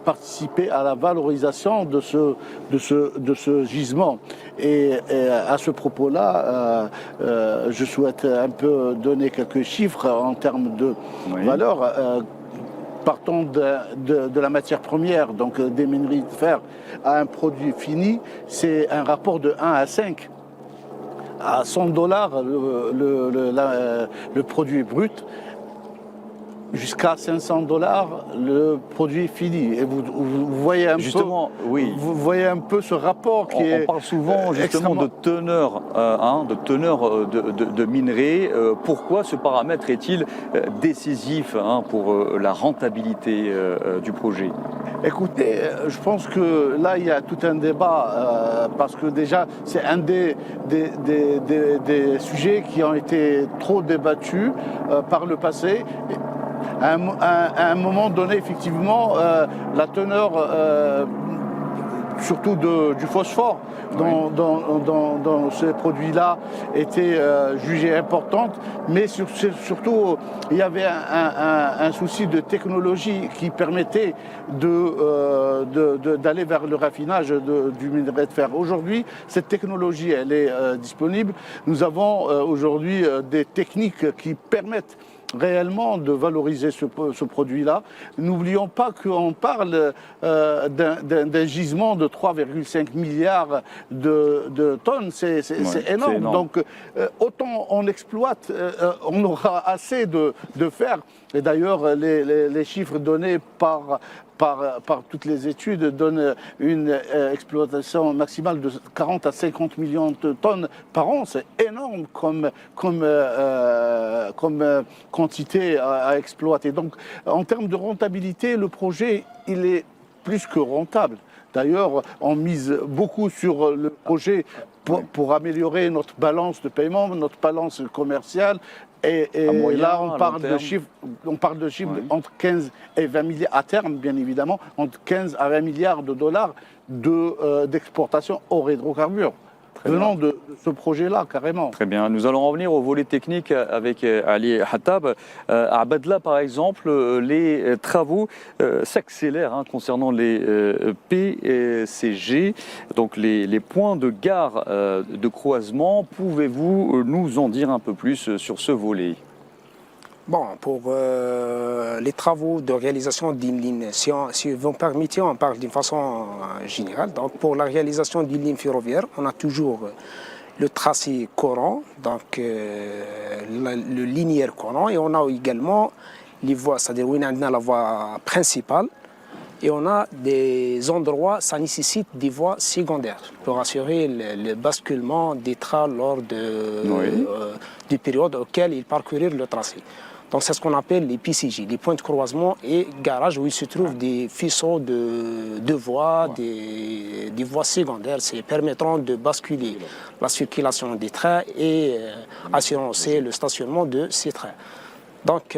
participer à la valorisation de ce gisement. Et à ce propos-là, je souhaite un peu donner quelques chiffres en termes de valeur. Partons de la matière première, donc des minerais de fer, à un produit fini, c'est un rapport de 1 à 5. À $100 le produit brut, jusqu'à $500 le produit fini. Et vous voyez un Justement, peu, oui. Vous voyez un peu ce rapport qui est. On parle souvent justement de teneur, de minerais. Pourquoi ce paramètre est-il décisif pour la rentabilité du projet? Écoutez, je pense que là, il y a tout un débat, parce que déjà, c'est un des sujets qui ont été trop débattus par le passé. À un moment donné, effectivement, la teneur, surtout du phosphore, dans ces produits-là, était jugée importante. Mais surtout, il y avait un souci de technologie qui permettait d'aller vers le raffinage du minerai de fer. Aujourd'hui, cette technologie, elle est disponible. Nous avons aujourd'hui des techniques qui permettent réellement de valoriser ce produit-là. N'oublions pas qu'on parle d'un gisement de 3,5 milliards de tonnes. C'est énorme. Donc, autant on exploite, on aura assez de fer. Et d'ailleurs, les chiffres donnés par toutes les études donnent une exploitation maximale de 40 à 50 millions de tonnes par an. C'est énorme comme quantité à exploiter. Donc, en termes de rentabilité, le projet, il est plus que rentable. D'ailleurs, on mise beaucoup sur le projet pour améliorer notre balance de paiement, notre balance commerciale. Et là, on parle de chiffres entre 15 et 20 milliards, à terme, bien évidemment, entre 15 à 20 milliards de dollars d'exportation hors hydrocarbures. Venant de ce projet-là, carrément. Très bien. Nous allons revenir au volet technique avec Ali Hattab. À Badla, par exemple, les travaux s'accélèrent concernant les PCG, donc les points de gare de croisement. Pouvez-vous nous en dire un peu plus sur ce volet ? Bon, pour les travaux de réalisation d'une ligne, si vous me permettez, on parle d'une façon générale. Donc, pour la réalisation d'une ligne ferroviaire, on a toujours le tracé courant, donc le linéaire courant, et on a également les voies, c'est-à-dire on a la voie principale, et on a des endroits, ça nécessite des voies secondaires pour assurer le basculement des trains lors des périodes auxquelles ils parcoururent le tracé. Donc c'est ce qu'on appelle les PCG, les points de croisement et garages où il se trouvent des faisceaux de voies, des voies secondaires, permettront de basculer la circulation des trains et assurer le stationnement de ces trains. Donc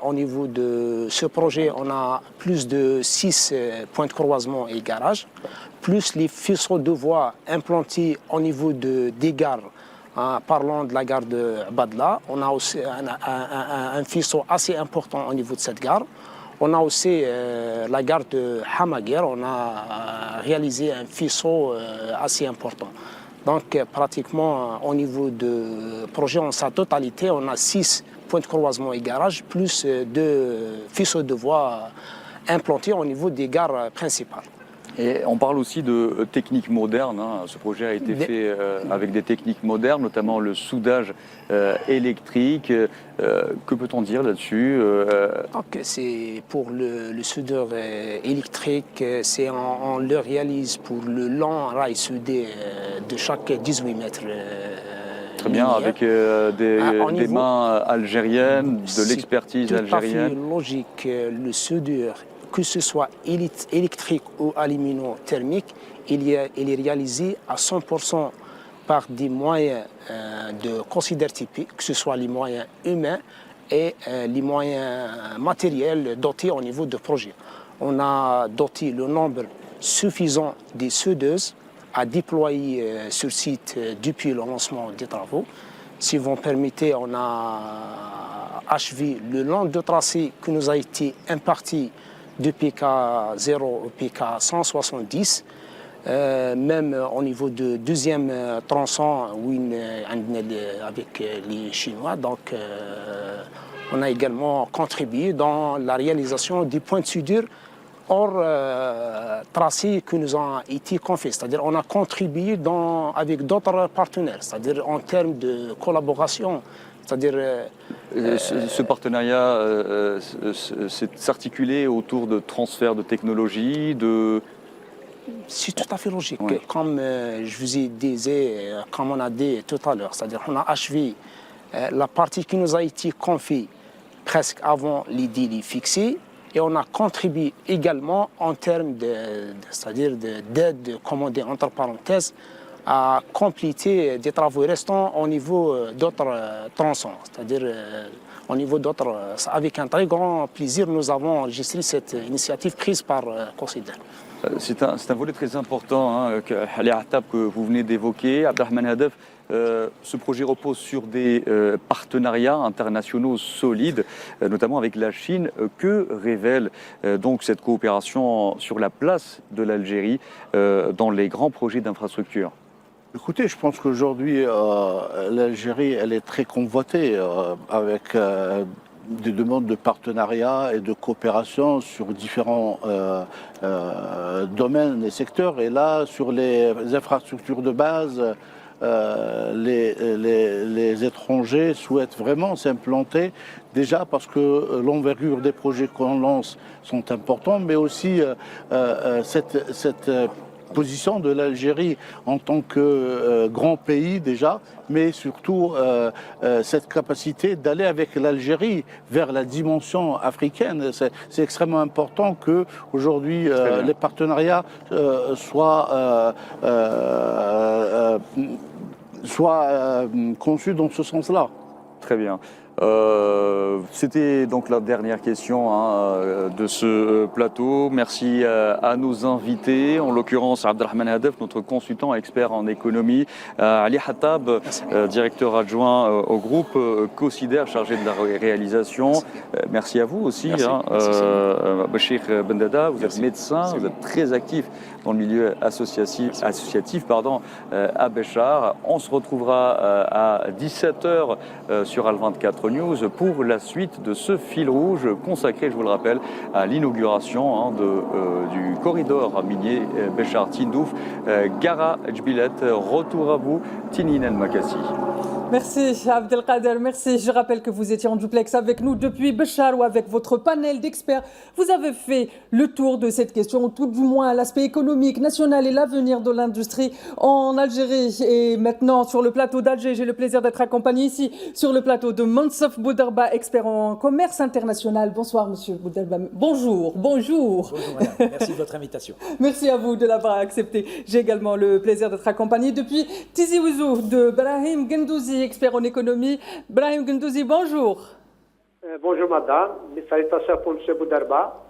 au niveau de ce projet, on a plus de 6 points de croisement et garages, plus les faisceaux de voies implantés au niveau des gares. Parlons de la gare de Badla, on a aussi un faisceau assez important au niveau de cette gare. On a aussi la gare de Hamaguer, on a réalisé un faisceau assez important. Donc pratiquement au niveau du projet en sa totalité, on a 6 points de croisement et garage, plus 2 faisceaux de voies implantés au niveau des gares principales. Et on parle aussi de techniques modernes. Ce projet a été fait avec des techniques modernes, notamment le soudage électrique. Que peut-on dire là-dessus? Donc, c'est pour le soudeur électrique, on le réalise pour le long rail soudé de chaque 18 mètres. Très bien, avec des mains algériennes, de l'expertise algérienne. C'est logique, le soudeur, que ce soit électrique ou aluminothermique, il est réalisé à 100% par des moyens de considère typiques, que ce soit les moyens humains et les moyens matériels dotés au niveau de projet. On a doté le nombre suffisant des soudeuses à déployer sur site depuis le lancement des travaux. Si vous me permettez, on a achevé le long de tracé qui nous a été imparti de PK0 au PK170, même au niveau du deuxième tronçon avec les Chinois. Donc, on a également contribué dans la réalisation des points de soudure hors tracés qui nous ont été confiés. C'est-à-dire qu'on a contribué avec d'autres partenaires, c'est-à-dire en termes de collaboration. C'est-à-dire, ce partenariat s'est articulé autour de transferts de technologies, C'est tout à fait logique. Oui. Comme je vous ai dit, comme on a dit tout à l'heure, c'est-à-dire qu'on a achevé la partie qui nous a été confiée presque avant les délais fixés, et on a contribué également en termes d'aide commandée entre parenthèses à compléter des travaux restants au niveau d'autres tronçons. C'est-à-dire au niveau d'autres, avec un très grand plaisir, nous avons enregistré cette initiative prise par Consider. C'est un volet très important, Ali Attab, que vous venez d'évoquer. Abdelrahman Hadef, ce projet repose sur des partenariats internationaux solides, notamment avec la Chine. Que révèle donc cette coopération sur la place de l'Algérie dans les grands projets d'infrastructure ? Écoutez, je pense qu'aujourd'hui, l'Algérie, elle est très convoitée avec des demandes de partenariat et de coopération sur différents domaines et secteurs. Et là, sur les infrastructures de base, les étrangers souhaitent vraiment s'implanter, déjà parce que l'envergure des projets qu'on lance sont importants, mais aussi cette position de l'Algérie en tant que grand pays déjà, mais surtout cette capacité d'aller avec l'Algérie vers la dimension africaine. C'est extrêmement important qu'aujourd'hui les partenariats soient conçus dans ce sens-là. Très bien. C'était donc la dernière question de ce plateau. Merci à nos invités, en l'occurrence Abdelrahman Hadef, notre consultant expert en économie, Ali Attab, directeur adjoint au groupe Consider, chargé de la réalisation. Merci à vous aussi. Bachir Bendada, vous êtes médecin, vous êtes très actif dans le milieu associatif à Béchar. On se retrouvera à 17h sur Al24 News pour la suite de ce fil rouge consacré, je vous le rappelle, à l'inauguration du corridor minier Béchar-Tindouf. Gara Djbilet, retour à vous, Tinine Makassi. Merci Abdelkader, merci. Je rappelle que vous étiez en duplex avec nous depuis Béchar ou avec votre panel d'experts. Vous avez fait le tour de cette question, tout du moins l'aspect économique, national et l'avenir de l'industrie en Algérie. Et maintenant, sur le plateau d'Alger, j'ai le plaisir d'être accompagné ici sur le plateau de Mansof Boudarba, expert en commerce international. Bonsoir Monsieur Boudarba. Bonjour. Bonjour madame, merci de votre invitation. Merci à vous de l'avoir accepté. J'ai également le plaisir d'être accompagné depuis Tizi Ouzou de Brahim Gendouzi, expert en économie. Brahim Gendouzi, bonjour. Bonjour madame, mes salutations pour M. Boudarba.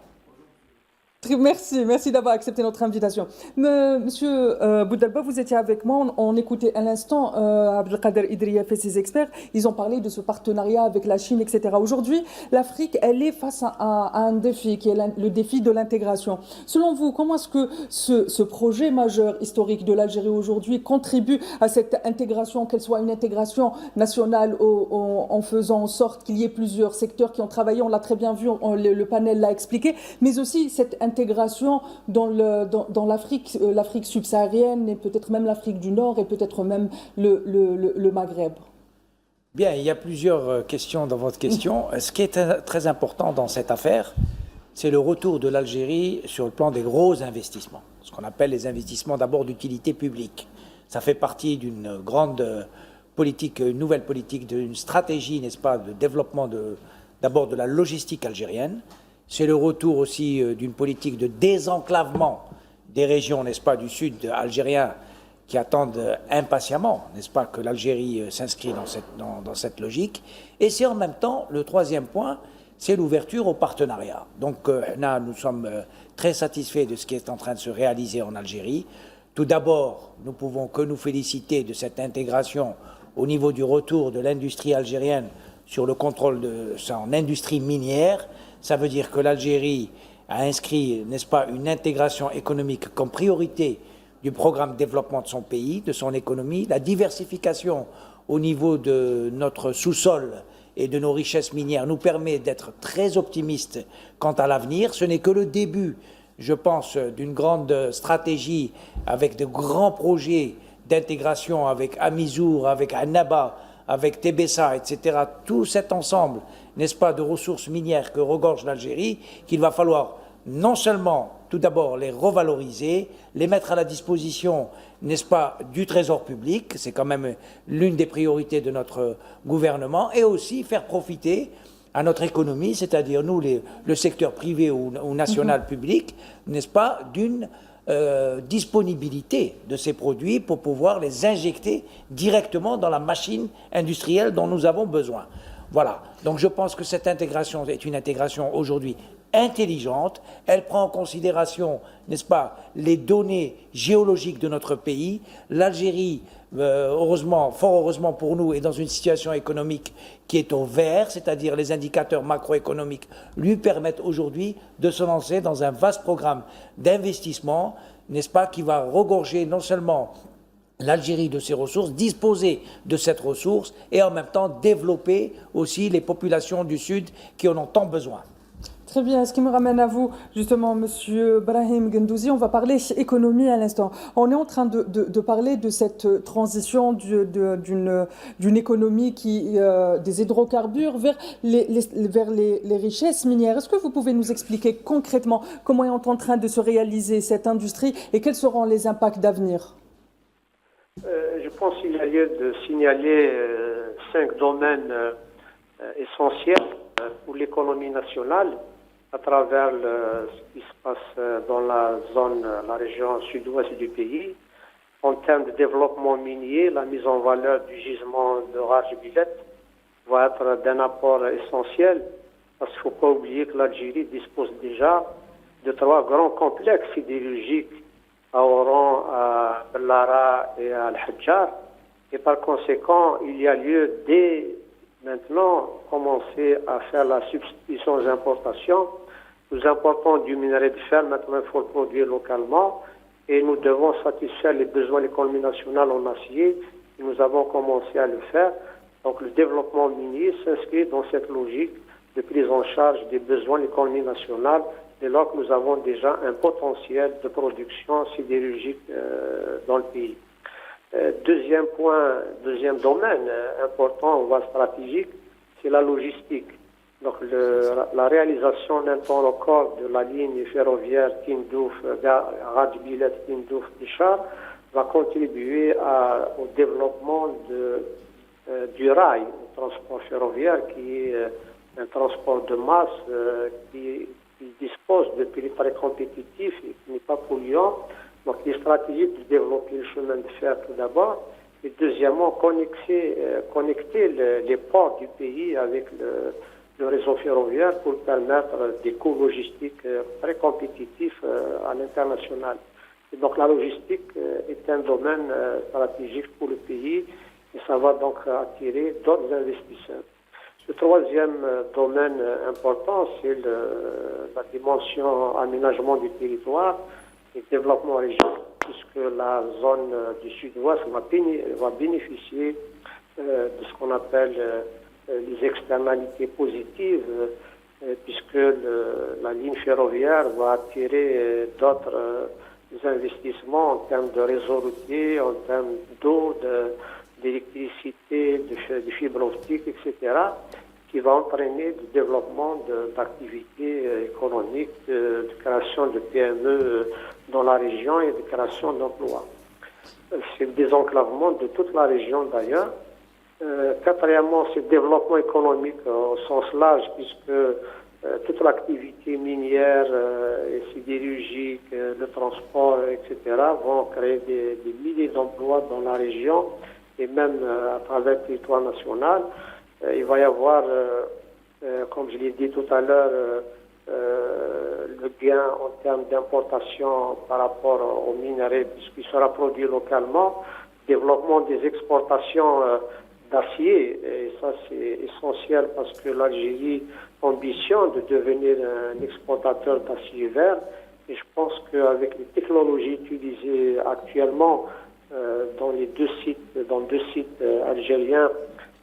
Merci d'avoir accepté notre invitation. Monsieur Boudarba, vous étiez avec moi, on écoutait à l'instant Abdelkader Idrieff et ses experts, ils ont parlé de ce partenariat avec la Chine, etc. Aujourd'hui, l'Afrique, elle est face à un défi, qui est le défi de l'intégration. Selon vous, comment est-ce que ce projet majeur historique de l'Algérie aujourd'hui contribue à cette intégration, qu'elle soit une intégration nationale en faisant en sorte qu'il y ait plusieurs secteurs qui ont travaillé, on l'a très bien vu, le panel l'a expliqué, mais aussi cette intégration dans l'Afrique subsaharienne et peut-être même l'Afrique du Nord et peut-être même le Maghreb. Bien, il y a plusieurs questions dans votre question. Ce qui est très important dans cette affaire, c'est le retour de l'Algérie sur le plan des gros investissements, ce qu'on appelle les investissements d'abord d'utilité publique. Ça fait partie d'une grande politique, une nouvelle politique, d'une stratégie, n'est-ce pas, de développement d'abord de la logistique algérienne. C'est le retour aussi d'une politique de désenclavement des régions, n'est-ce pas, du sud algérien qui attendent impatiemment, n'est-ce pas, que l'Algérie s'inscrit dans cette logique. Et c'est en même temps, le troisième point, c'est l'ouverture au partenariat. Donc là, nous sommes très satisfaits de ce qui est en train de se réaliser en Algérie. Tout d'abord, nous pouvons que nous féliciter de cette intégration au niveau du retour de l'industrie algérienne sur le contrôle de son industrie minière. Ça veut dire que l'Algérie a inscrit, n'est-ce pas, une intégration économique comme priorité du programme de développement de son pays, de son économie, la diversification au niveau de notre sous-sol et de nos richesses minières nous permet d'être très optimistes quant à l'avenir. Ce n'est que le début, je pense, d'une grande stratégie avec de grands projets d'intégration avec Amizour, avec Annaba, avec Tébessa, etc. Tout cet ensemble, n'est-ce pas, de ressources minières que regorge l'Algérie, qu'il va falloir non seulement, tout d'abord, les revaloriser, les mettre à la disposition, n'est-ce pas, du trésor public, c'est quand même l'une des priorités de notre gouvernement, et aussi faire profiter à notre économie, c'est-à-dire nous, le secteur privé ou national public, n'est-ce pas, d'une disponibilité de ces produits pour pouvoir les injecter directement dans la machine industrielle dont nous avons besoin. Voilà. Donc je pense que cette intégration est une intégration aujourd'hui intelligente. Elle prend en considération, n'est-ce pas, les données géologiques de notre pays. L'Algérie, heureusement, fort heureusement pour nous, est dans une situation économique qui est au vert, c'est-à-dire les indicateurs macroéconomiques lui permettent aujourd'hui de se lancer dans un vaste programme d'investissement, n'est-ce pas, qui va regorger non seulement l'Algérie de ses ressources, disposer de cette ressource et en même temps développer aussi les populations du Sud qui en ont tant besoin. Très bien, ce qui me ramène à vous, justement, Monsieur Brahim Gendouzi, on va parler économie à l'instant. On est en train de parler de cette transition d'une économie des hydrocarbures vers les richesses minières. Est-ce que vous pouvez nous expliquer concrètement comment est en train de se réaliser cette industrie et quels seront les impacts d'avenir ? Je pense qu'il y a lieu de signaler 5 domaines essentiels pour l'économie nationale à travers ce qui se passe dans la région sud-ouest du pays. En termes de développement minier, la mise en valeur du gisement de Rajbilet va être d'un apport essentiel parce qu'il ne faut pas oublier que l'Algérie dispose déjà de 3 grands complexes sidérurgiques à Oran, à Bellara et à Al-Hajjar. Et par conséquent, il y a lieu dès maintenant commencer à faire la substitution aux importations. Nous importons du minerai de fer, maintenant il faut le produire localement et nous devons satisfaire les besoins de l'économie nationale en acier. Et nous avons commencé à le faire. Donc le développement minier s'inscrit dans cette logique de prise en charge des besoins de l'économie nationale dès lors que nous avons déjà un potentiel de production sidérurgique dans le pays. Deuxième deuxième domaine important, voire stratégique, c'est la logistique. Donc la réalisation d'un temps record de la ligne ferroviaire Tindouf-Rajbilet-Tindouf-Bichar va contribuer au développement du rail, le transport ferroviaire qui est un transport de masse qui dispose de prix très compétitifs et qui n'est pas polluant. Donc il est stratégique de développer le chemin de fer tout d'abord et deuxièmement connecter les ports du pays avec le réseau ferroviaire pour permettre des coûts logistiques très compétitifs à l'international. Et donc la logistique est un domaine stratégique pour le pays et ça va donc attirer d'autres investisseurs. Le troisième domaine important, c'est la dimension aménagement du territoire et développement régional, puisque la zone du sud-ouest va bénéficier de ce qu'on appelle les externalités positives, puisque la ligne ferroviaire va attirer d'autres investissements en termes de réseau routier, en termes d'eau, d'électricité, de fibres optiques, etc., qui va entraîner le développement d'activités économiques, de création de PME dans la région et de création d'emplois. C'est le désenclavement de toute la région d'ailleurs. Quatrièmement, c'est le développement économique au sens large, puisque toute l'activité minière et sidérurgique, le transport, etc., vont créer des milliers d'emplois dans la région et même à travers le territoire national. Il va y avoir, comme je l'ai dit tout à l'heure, le gain en termes d'importation par rapport aux minerais, puisqu'il sera produit localement, développement des exportations d'acier, et ça c'est essentiel parce que l'Algérie ambitionne de devenir un exportateur d'acier vert, et je pense qu'avec les technologies utilisées actuellement dans deux sites algériens,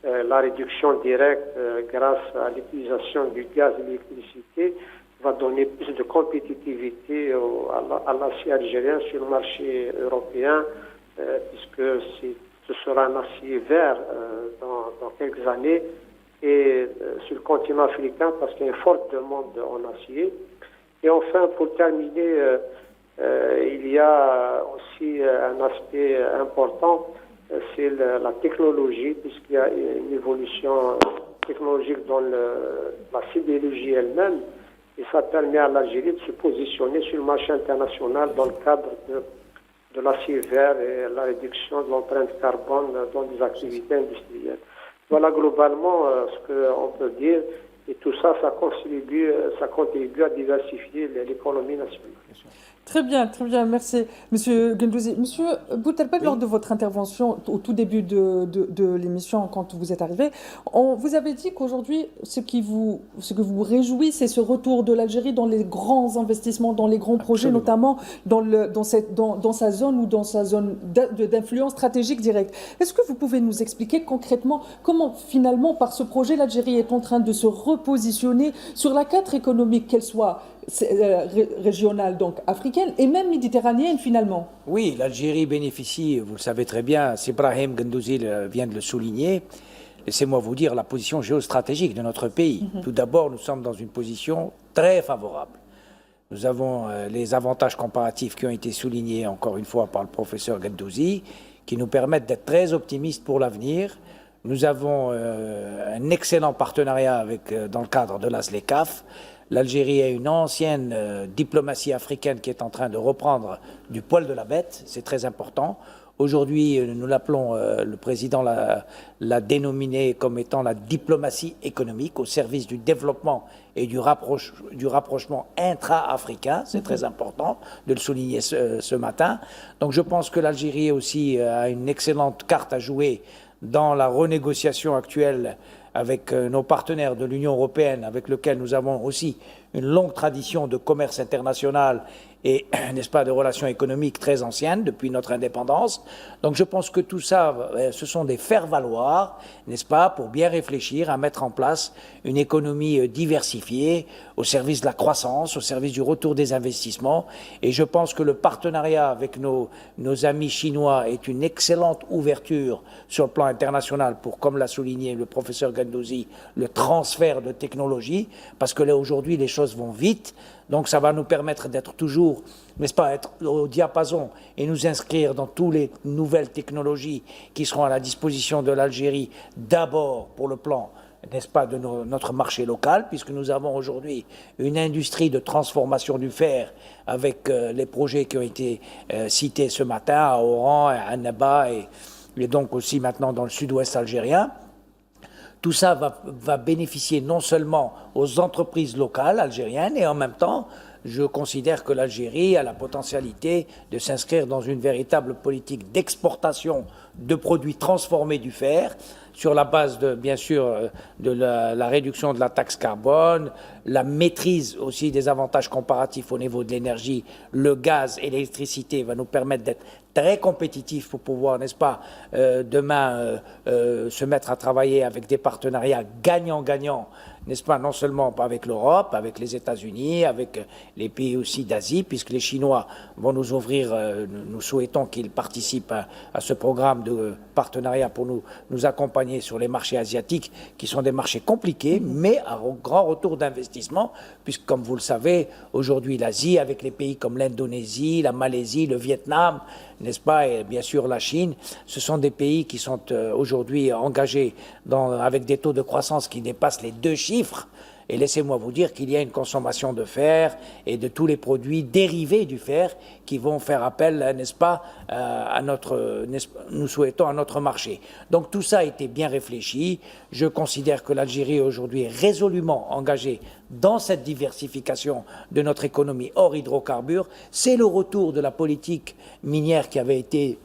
la réduction directe grâce à l'utilisation du gaz et de l'électricité va donner plus de compétitivité à l'acier algérien sur le marché européen, puisque ce sera un acier vert dans quelques années, et sur le continent africain parce qu'il y a une forte demande en acier. Et enfin, pour terminer, il y a aussi un aspect important, c'est la technologie, puisqu'il y a une évolution technologique dans la sidérurgie elle-même, et ça permet à l'Algérie de se positionner sur le marché international dans le cadre de l'acier vert et la réduction de l'empreinte carbone dans des activités industrielles. Voilà globalement ce qu'on peut dire, et tout ça, ça contribue à diversifier l'économie nationale. Très bien, merci Monsieur Gendouzi. Monsieur Boutelbek, lors de votre intervention au tout début de l'émission, quand vous êtes arrivé, vous avez dit qu'aujourd'hui, ce que vous réjouit, c'est ce retour de l'Algérie dans les grands investissements, dans les grands projets, notamment dans sa zone ou dans sa zone d'influence stratégique directe. Est-ce que vous pouvez nous expliquer concrètement comment finalement, par ce projet, l'Algérie est en train de se repositionner sur la carte économique, qu'elle soit régionale, donc africaine, et même méditerranéenne finalement? Oui, l'Algérie bénéficie, vous le savez très bien, Ibrahim Gendouzi vient de le souligner. Laissez-moi vous dire la position géostratégique de notre pays. Tout d'abord, nous sommes dans une position très favorable. Nous avons les avantages comparatifs qui ont été soulignés encore une fois par le professeur Gendouzi, qui nous permettent d'être très optimistes pour l'avenir. Nous avons un excellent partenariat dans le cadre de l'ASLECAF. L'Algérie a une ancienne diplomatie africaine qui est en train de reprendre du poil de la bête, c'est très important. Aujourd'hui, nous l'appelons, le président l'a dénominé comme étant la diplomatie économique au service du développement et du rapprochement intra-africain. C'est très important de le souligner ce matin. Donc je pense que l'Algérie aussi a une excellente carte à jouer dans la renégociation actuelle avec nos partenaires de l'Union européenne, avec lesquels nous avons aussi une longue tradition de commerce international et, n'est-ce pas, de relations économiques très anciennes depuis notre indépendance. Donc je pense que tout ça, ce sont des faire-valoir, n'est-ce pas, pour bien réfléchir à mettre en place une économie diversifiée au service de la croissance, au service du retour des investissements. Et je pense que le partenariat avec nos amis chinois est une excellente ouverture sur le plan international pour, comme l'a souligné le professeur Gendouzi, le transfert de technologie, parce que là aujourd'hui les choses vont vite. Donc ça va nous permettre d'être toujours, n'est-ce pas, être au diapason et nous inscrire dans toutes les nouvelles technologies qui seront à la disposition de l'Algérie, d'abord pour le plan, n'est-ce pas, de notre marché local, puisque nous avons aujourd'hui une industrie de transformation du fer avec les projets qui ont été cités ce matin à Oran, à Annaba et donc aussi maintenant dans le sud-ouest algérien. Tout ça va bénéficier non seulement aux entreprises locales algériennes, et en même temps, je considère que l'Algérie a la potentialité de s'inscrire dans une véritable politique d'exportation de produits transformés du fer, sur la base de, bien sûr, de la réduction de la taxe carbone, la maîtrise aussi des avantages comparatifs au niveau de l'énergie. Le gaz et l'électricité va nous permettre d'être très compétitifs pour pouvoir, n'est-ce pas, demain se mettre à travailler avec des partenariats gagnant-gagnant, n'est-ce pas, non seulement avec l'Europe, avec les États-Unis, avec les pays aussi d'Asie, puisque les Chinois vont nous ouvrir, nous souhaitons qu'ils participent à ce programme de partenariat pour nous accompagner sur les marchés asiatiques, qui sont des marchés compliqués, mais à grand retour d'investissement, puisque comme vous le savez, aujourd'hui l'Asie, avec les pays comme l'Indonésie, la Malaisie, le Vietnam, n'est-ce pas, et bien sûr la Chine, ce sont des pays qui sont aujourd'hui engagés avec des taux de croissance qui dépassent les 2 chiffres, Et laissez-moi vous dire qu'il y a une consommation de fer et de tous les produits dérivés du fer qui vont faire appel, n'est-ce pas, nous souhaitons à notre marché. Donc tout ça a été bien réfléchi. Je considère que l'Algérie aujourd'hui est résolument engagée dans cette diversification de notre économie hors hydrocarbures. C'est le retour de la politique minière qui avait été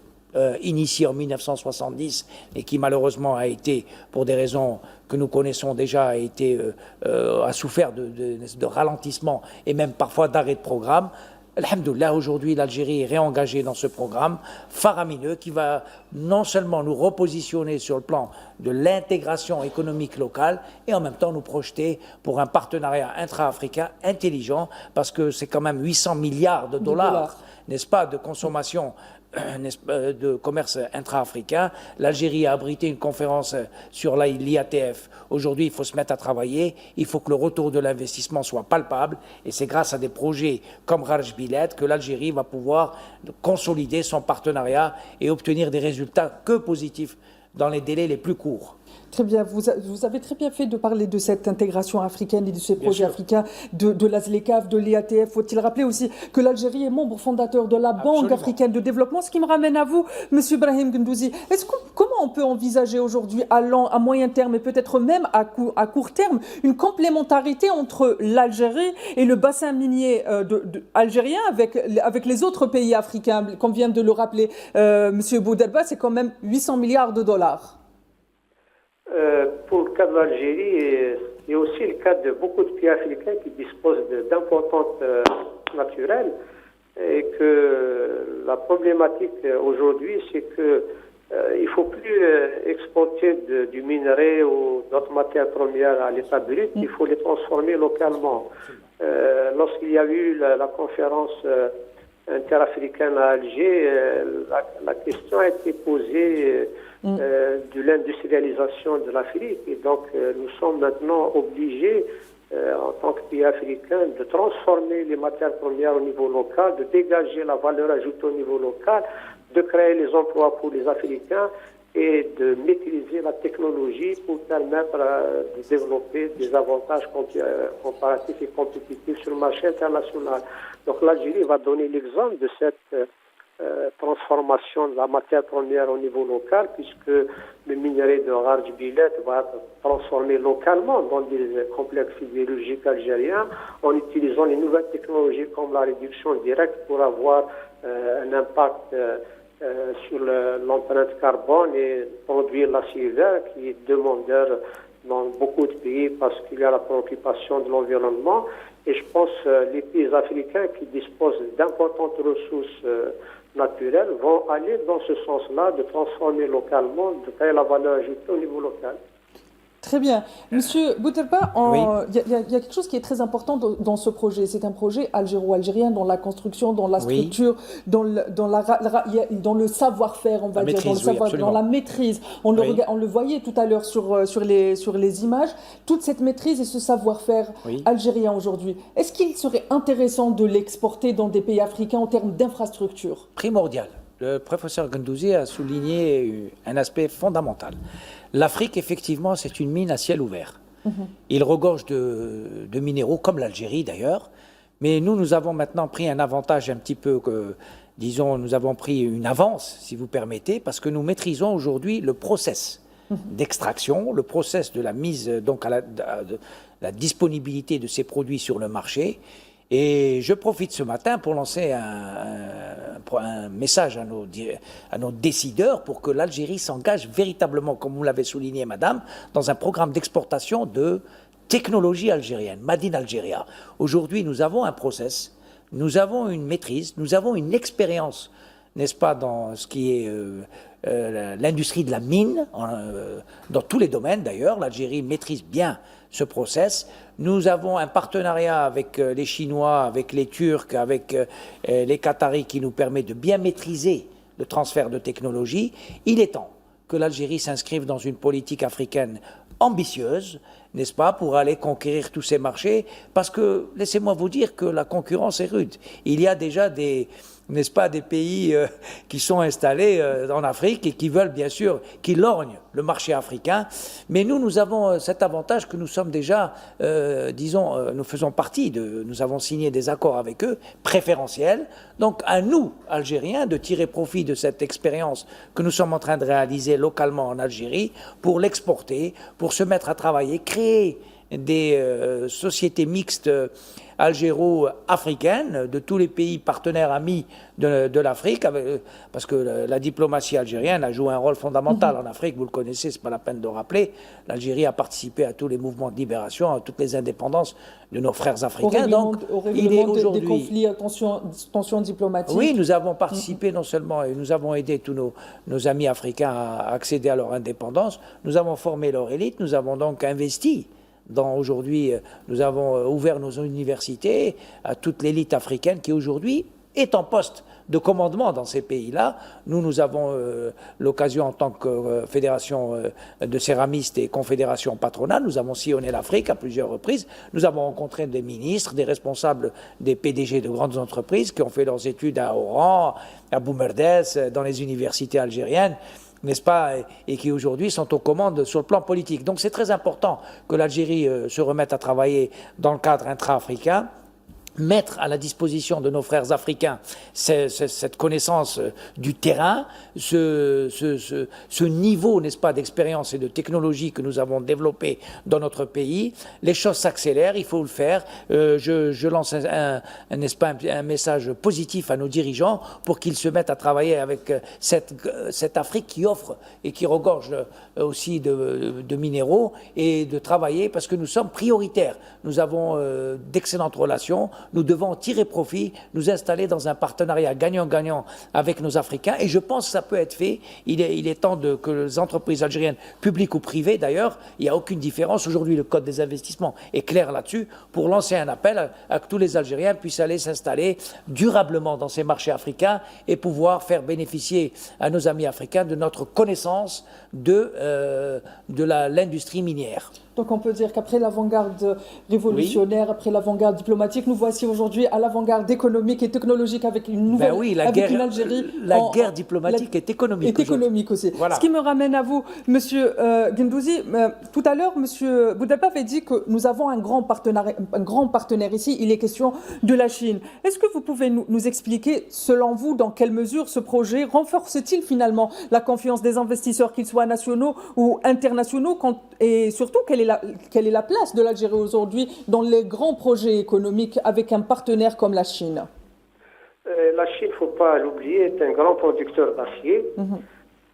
initié en 1970 et qui malheureusement a été, pour des raisons que nous connaissons déjà, a souffert de ralentissement et même parfois d'arrêt de programme. Alhamdoulilah, aujourd'hui, l'Algérie est réengagée dans ce programme faramineux qui va non seulement nous repositionner sur le plan de l'intégration économique locale et en même temps nous projeter pour un partenariat intra-africain intelligent parce que c'est quand même 800 milliards de dollars, n'est-ce pas, de consommation de commerce intra-africain. L'Algérie a abrité une conférence sur l'IATF. Aujourd'hui, il faut se mettre à travailler. Il faut que le retour de l'investissement soit palpable. Et c'est grâce à des projets comme Rarj Bilet que l'Algérie va pouvoir consolider son partenariat et obtenir des résultats que positifs dans les délais les plus courts. Très bien, vous avez très bien fait de parler de cette intégration africaine et de ces projets africains, de la ZLECAf, de l'IATF. Faut-il rappeler aussi que l'Algérie est membre fondateur de la Banque africaine de développement, ce qui me ramène à vous, M. Brahim Gendouzi. Comment on peut envisager aujourd'hui, à moyen terme et peut-être même à court terme, une complémentarité entre l'Algérie et le bassin minier algérien avec les autres pays africains, comme vient de le rappeler M. Boudelba, c'est quand même 800 milliards de dollars. Pour le cas de l'Algérie, il y a aussi le cas de beaucoup de pays africains qui disposent d'importantes naturelles et que la problématique aujourd'hui, c'est que il ne faut plus exporter du minerai ou d'autres matières premières à l'état brut, il faut les transformer localement. Lorsqu'il y a eu la conférence interafricaine à Alger, la question a été posée de l'industrialisation de l'Afrique. Et donc, nous sommes maintenant obligés, en tant que pays africain, de transformer les matières premières au niveau local, de dégager la valeur ajoutée au niveau local, de créer les emplois pour les Africains et de maîtriser la technologie pour permettre de développer des avantages comparatifs et compétitifs sur le marché international. Donc l'Algérie va donner l'exemple de cette transformation de la matière première au niveau local, puisque le minerai de Rarj Bilet va être transformé localement dans des complexes sidérurgiques algériens en utilisant les nouvelles technologies comme la réduction directe pour avoir un impact sur l'empreinte carbone et produire l'acier vert qui est demandeur dans beaucoup de pays parce qu'il y a la préoccupation de l'environnement. Et je pense que les pays africains qui disposent d'importantes ressources naturelles vont aller dans ce sens-là, de transformer localement, de créer la valeur ajoutée au niveau local. Très bien. Monsieur Boudelba, il y a quelque chose qui est très important dans ce projet. C'est un projet algéro-algérien dans la construction, dans la structure, dans le savoir-faire, on va dire, dans la maîtrise. On le voyait tout à l'heure sur les images. Toute cette maîtrise et ce savoir-faire algérien aujourd'hui, est-ce qu'il serait intéressant de l'exporter dans des pays africains en termes d'infrastructures? Primordial. Le professeur Gendouzi a souligné un aspect fondamental. L'Afrique, effectivement, c'est une mine à ciel ouvert. Il regorge de minéraux, comme l'Algérie d'ailleurs. Mais nous avons maintenant pris un avantage un petit peu, disons, nous avons pris une avance, si vous permettez, parce que nous maîtrisons aujourd'hui le process d'extraction, le process de la mise donc à la disponibilité de ces produits sur le marché. Et je profite ce matin pour lancer un message à nos décideurs pour que l'Algérie s'engage véritablement, comme vous l'avez souligné, madame, dans un programme d'exportation de technologie algérienne, Made in Algeria. Aujourd'hui, nous avons un process, nous avons une maîtrise, nous avons une expérience, n'est-ce pas, dans ce qui est l'industrie de la mine, dans tous les domaines d'ailleurs. L'Algérie maîtrise bien ce process. Nous avons un partenariat avec les Chinois, avec les Turcs, avec les Qataris qui nous permet de bien maîtriser le transfert de technologie. Il est temps que l'Algérie s'inscrive dans une politique africaine ambitieuse, n'est-ce pas, pour aller conquérir tous ces marchés, parce que, laissez-moi vous dire que la concurrence est rude. Il y a déjà des n'est-ce pas, des pays qui sont installés en Afrique et qui veulent bien sûr, qui lorgnent le marché africain. Mais nous avons cet avantage que nous sommes déjà, nous faisons partie nous avons signé des accords avec eux, préférentiels. Donc à nous, Algériens, de tirer profit de cette expérience que nous sommes en train de réaliser localement en Algérie pour l'exporter, pour se mettre à travailler, créer des sociétés mixtes algéro-africaines de tous les pays partenaires amis de l'Afrique, parce que la diplomatie algérienne a joué un rôle fondamental en Afrique, vous le connaissez, c'est pas la peine de rappeler. L'Algérie a participé à tous les mouvements de libération, à toutes les indépendances de nos frères africains. Au règlement des conflits, tensions diplomatiques. Oui, nous avons participé non seulement, et nous avons aidé tous nos amis africains à accéder à leur indépendance, nous avons formé leur élite, nous avons donc investi. Aujourd'hui, nous avons ouvert nos universités à toute l'élite africaine qui aujourd'hui est en poste de commandement dans ces pays-là. Nous avons l'occasion en tant que fédération de céramistes et confédération patronale, nous avons sillonné l'Afrique à plusieurs reprises. Nous avons rencontré des ministres, des responsables des PDG de grandes entreprises qui ont fait leurs études à Oran, à Boumerdès, dans les universités algériennes, n'est-ce pas, et qui aujourd'hui sont aux commandes sur le plan politique. Donc c'est très important que l'Algérie se remette à travailler dans le cadre intra-africain, mettre à la disposition de nos frères africains cette connaissance du terrain, ce niveau, n'est-ce pas, d'expérience et de technologie que nous avons développé dans notre pays. Les choses s'accélèrent, il faut le faire. Je lance n'est-ce pas, un message positif à nos dirigeants pour qu'ils se mettent à travailler avec cette Afrique qui offre et qui regorge aussi de minéraux, et de travailler parce que nous sommes prioritaires. Nous avons d'excellentes relations. Nous devons tirer profit, nous installer dans un partenariat gagnant-gagnant avec nos Africains, et je pense que ça peut être fait. Il est temps que les entreprises algériennes, publiques ou privées d'ailleurs, il n'y a aucune différence. Aujourd'hui, le Code des investissements est clair là-dessus, pour lancer un appel à que tous les Algériens puissent aller s'installer durablement dans ces marchés africains et pouvoir faire bénéficier à nos amis africains de notre connaissance de l'industrie minière. Donc on peut dire qu'après l'avant-garde révolutionnaire, après l'avant-garde diplomatique, nous voici aujourd'hui à l'avant-garde économique et technologique avec une nouvelle, une Algérie. La guerre diplomatique est économique. Est économique aussi. Voilà. Ce qui me ramène à vous, Monsieur Guendouzi. Tout à l'heure, Monsieur Boudelpa avait dit que nous avons un grand partenaire ici. Il est question de la Chine. Est-ce que vous pouvez nous expliquer, selon vous, dans quelle mesure ce projet renforce-t-il finalement la confiance des investisseurs, qu'ils soient nationaux ou internationaux, et surtout quelle est la place de l'Algérie aujourd'hui dans les grands projets économiques avec un partenaire comme la Chine? La Chine, il ne faut pas l'oublier, est un grand producteur d'acier,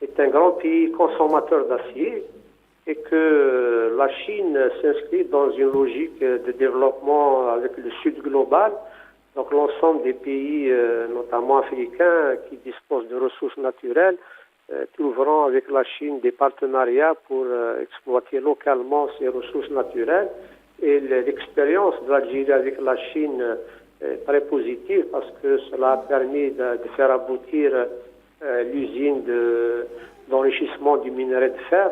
est un grand pays consommateur d'acier, et que la Chine s'inscrit dans une logique de développement avec le Sud global. Donc l'ensemble des pays, notamment africains, qui disposent de ressources naturelles, trouveront avec la Chine des partenariats pour exploiter localement ces ressources naturelles. Et l'expérience de l'Algérie avec la Chine est très positive parce que cela a permis de faire aboutir l'usine d'enrichissement du minerai de fer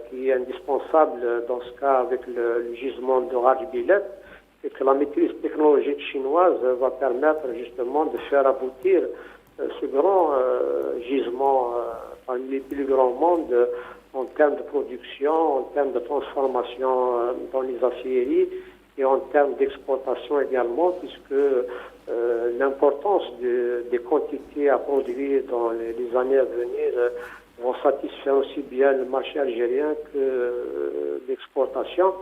qui est indispensable dans ce cas avec le gisement de Rajbilet, et que la maîtrise technologique chinoise va permettre justement de faire aboutir ce grand gisement parmi les plus grands mondes en termes de production, en termes de transformation dans les aciéries et en termes d'exportation également, puisque l'importance des quantités à produire dans les années à venir vont satisfaire aussi bien le marché algérien que l'exportation.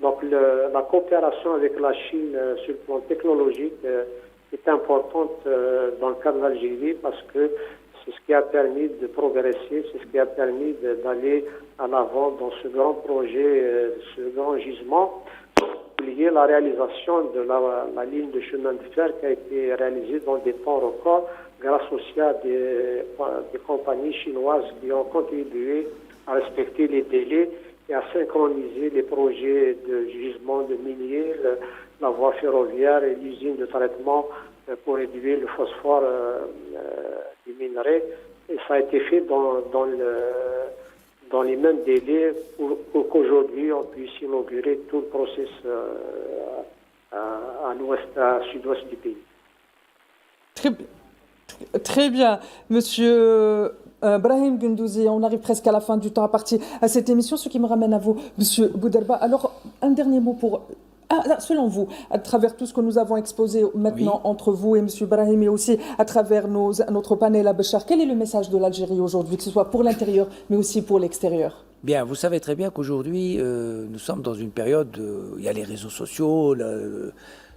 Donc la coopération avec la Chine sur le plan technologique est importante dans le cas de l'Algérie parce que c'est ce qui a permis de progresser, c'est ce qui a permis d'aller à l'avant dans ce grand projet, ce grand gisement. Lié à la réalisation de la ligne de chemin de fer qui a été réalisée dans des temps records grâce aussi à des compagnies chinoises qui ont contribué à respecter les délais et à synchroniser les projets de gisement de miniers, la voie ferroviaire et l'usine de traitement pour réduire le phosphore du minerai. Et ça a été fait dans les mêmes délais pour qu'aujourd'hui on puisse inaugurer tout le processus à sud-ouest du pays. Très bien, monsieur Brahim Gendouzi, on arrive presque à la fin du temps imparti à cette émission, ce qui me ramène à vous, monsieur Bouderba. Alors, un dernier mot pour... selon vous, à travers tout ce que nous avons exposé maintenant entre vous et monsieur Brahim, et aussi à travers notre panel à Béchar, quel est le message de l'Algérie aujourd'hui, que ce soit pour l'intérieur, mais aussi pour l'extérieur? Bien, vous savez très bien qu'aujourd'hui, nous sommes dans une période où il y a les réseaux sociaux,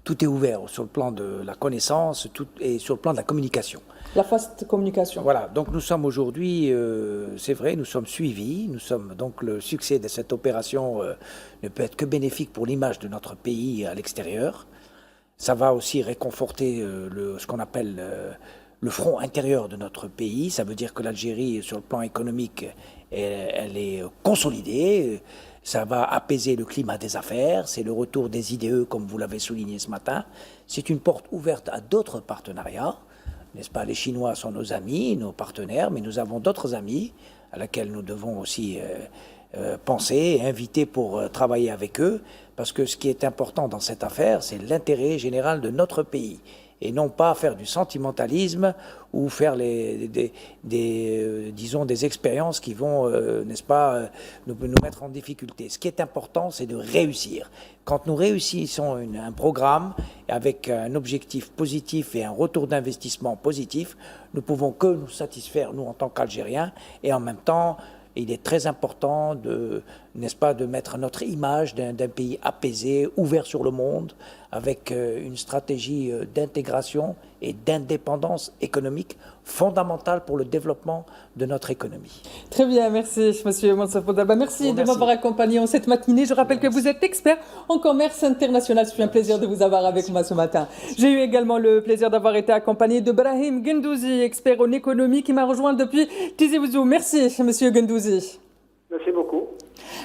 tout est ouvert sur le plan de la connaissance et sur le plan de la communication. La fast communication. Voilà, donc nous sommes aujourd'hui, c'est vrai, nous sommes suivis, donc le succès de cette opération ne peut être que bénéfique pour l'image de notre pays à l'extérieur. Ça va aussi réconforter ce qu'on appelle le front intérieur de notre pays. Ça veut dire que l'Algérie, sur le plan économique, elle est consolidée. Ça va apaiser le climat des affaires. C'est le retour des IDE, comme vous l'avez souligné ce matin. C'est une porte ouverte à d'autres partenariats. N'est-ce pas? Les Chinois sont nos amis, nos partenaires, mais nous avons d'autres amis à laquelle nous devons aussi penser et inviter pour travailler avec eux, parce que ce qui est important dans cette affaire, c'est l'intérêt général de notre pays, et non pas faire du sentimentalisme ou faire disons des expériences qui vont, n'est-ce pas, nous mettre en difficulté. Ce qui est important, c'est de réussir. Quand nous réussissons un programme avec un objectif positif et un retour d'investissement positif, nous pouvons que nous satisfaire, nous, en tant qu'Algériens, et en même temps, il est très important n'est-ce pas, de mettre notre image d'un pays apaisé, ouvert sur le monde, avec une stratégie d'intégration et d'indépendance économique fondamentale pour le développement de notre économie. Très bien, merci monsieur Mansour Bouderba. Merci de m'avoir accompagné en cette matinée. Je rappelle que vous êtes expert en commerce international. C'est un plaisir de vous avoir avec moi ce matin. J'ai eu également le plaisir d'avoir été accompagné de Brahim Gendouzi, expert en économie, qui m'a rejoint depuis Tizi Ouzou. Merci monsieur Gendouzi. Merci beaucoup.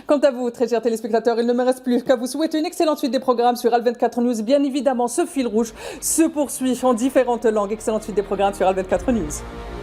Quant à vous, très chers téléspectateurs, il ne me reste plus qu'à vous souhaiter une excellente suite des programmes sur Al24 News. Bien évidemment, ce fil rouge se poursuit en différentes langues. Excellente suite des programmes sur Al24 News.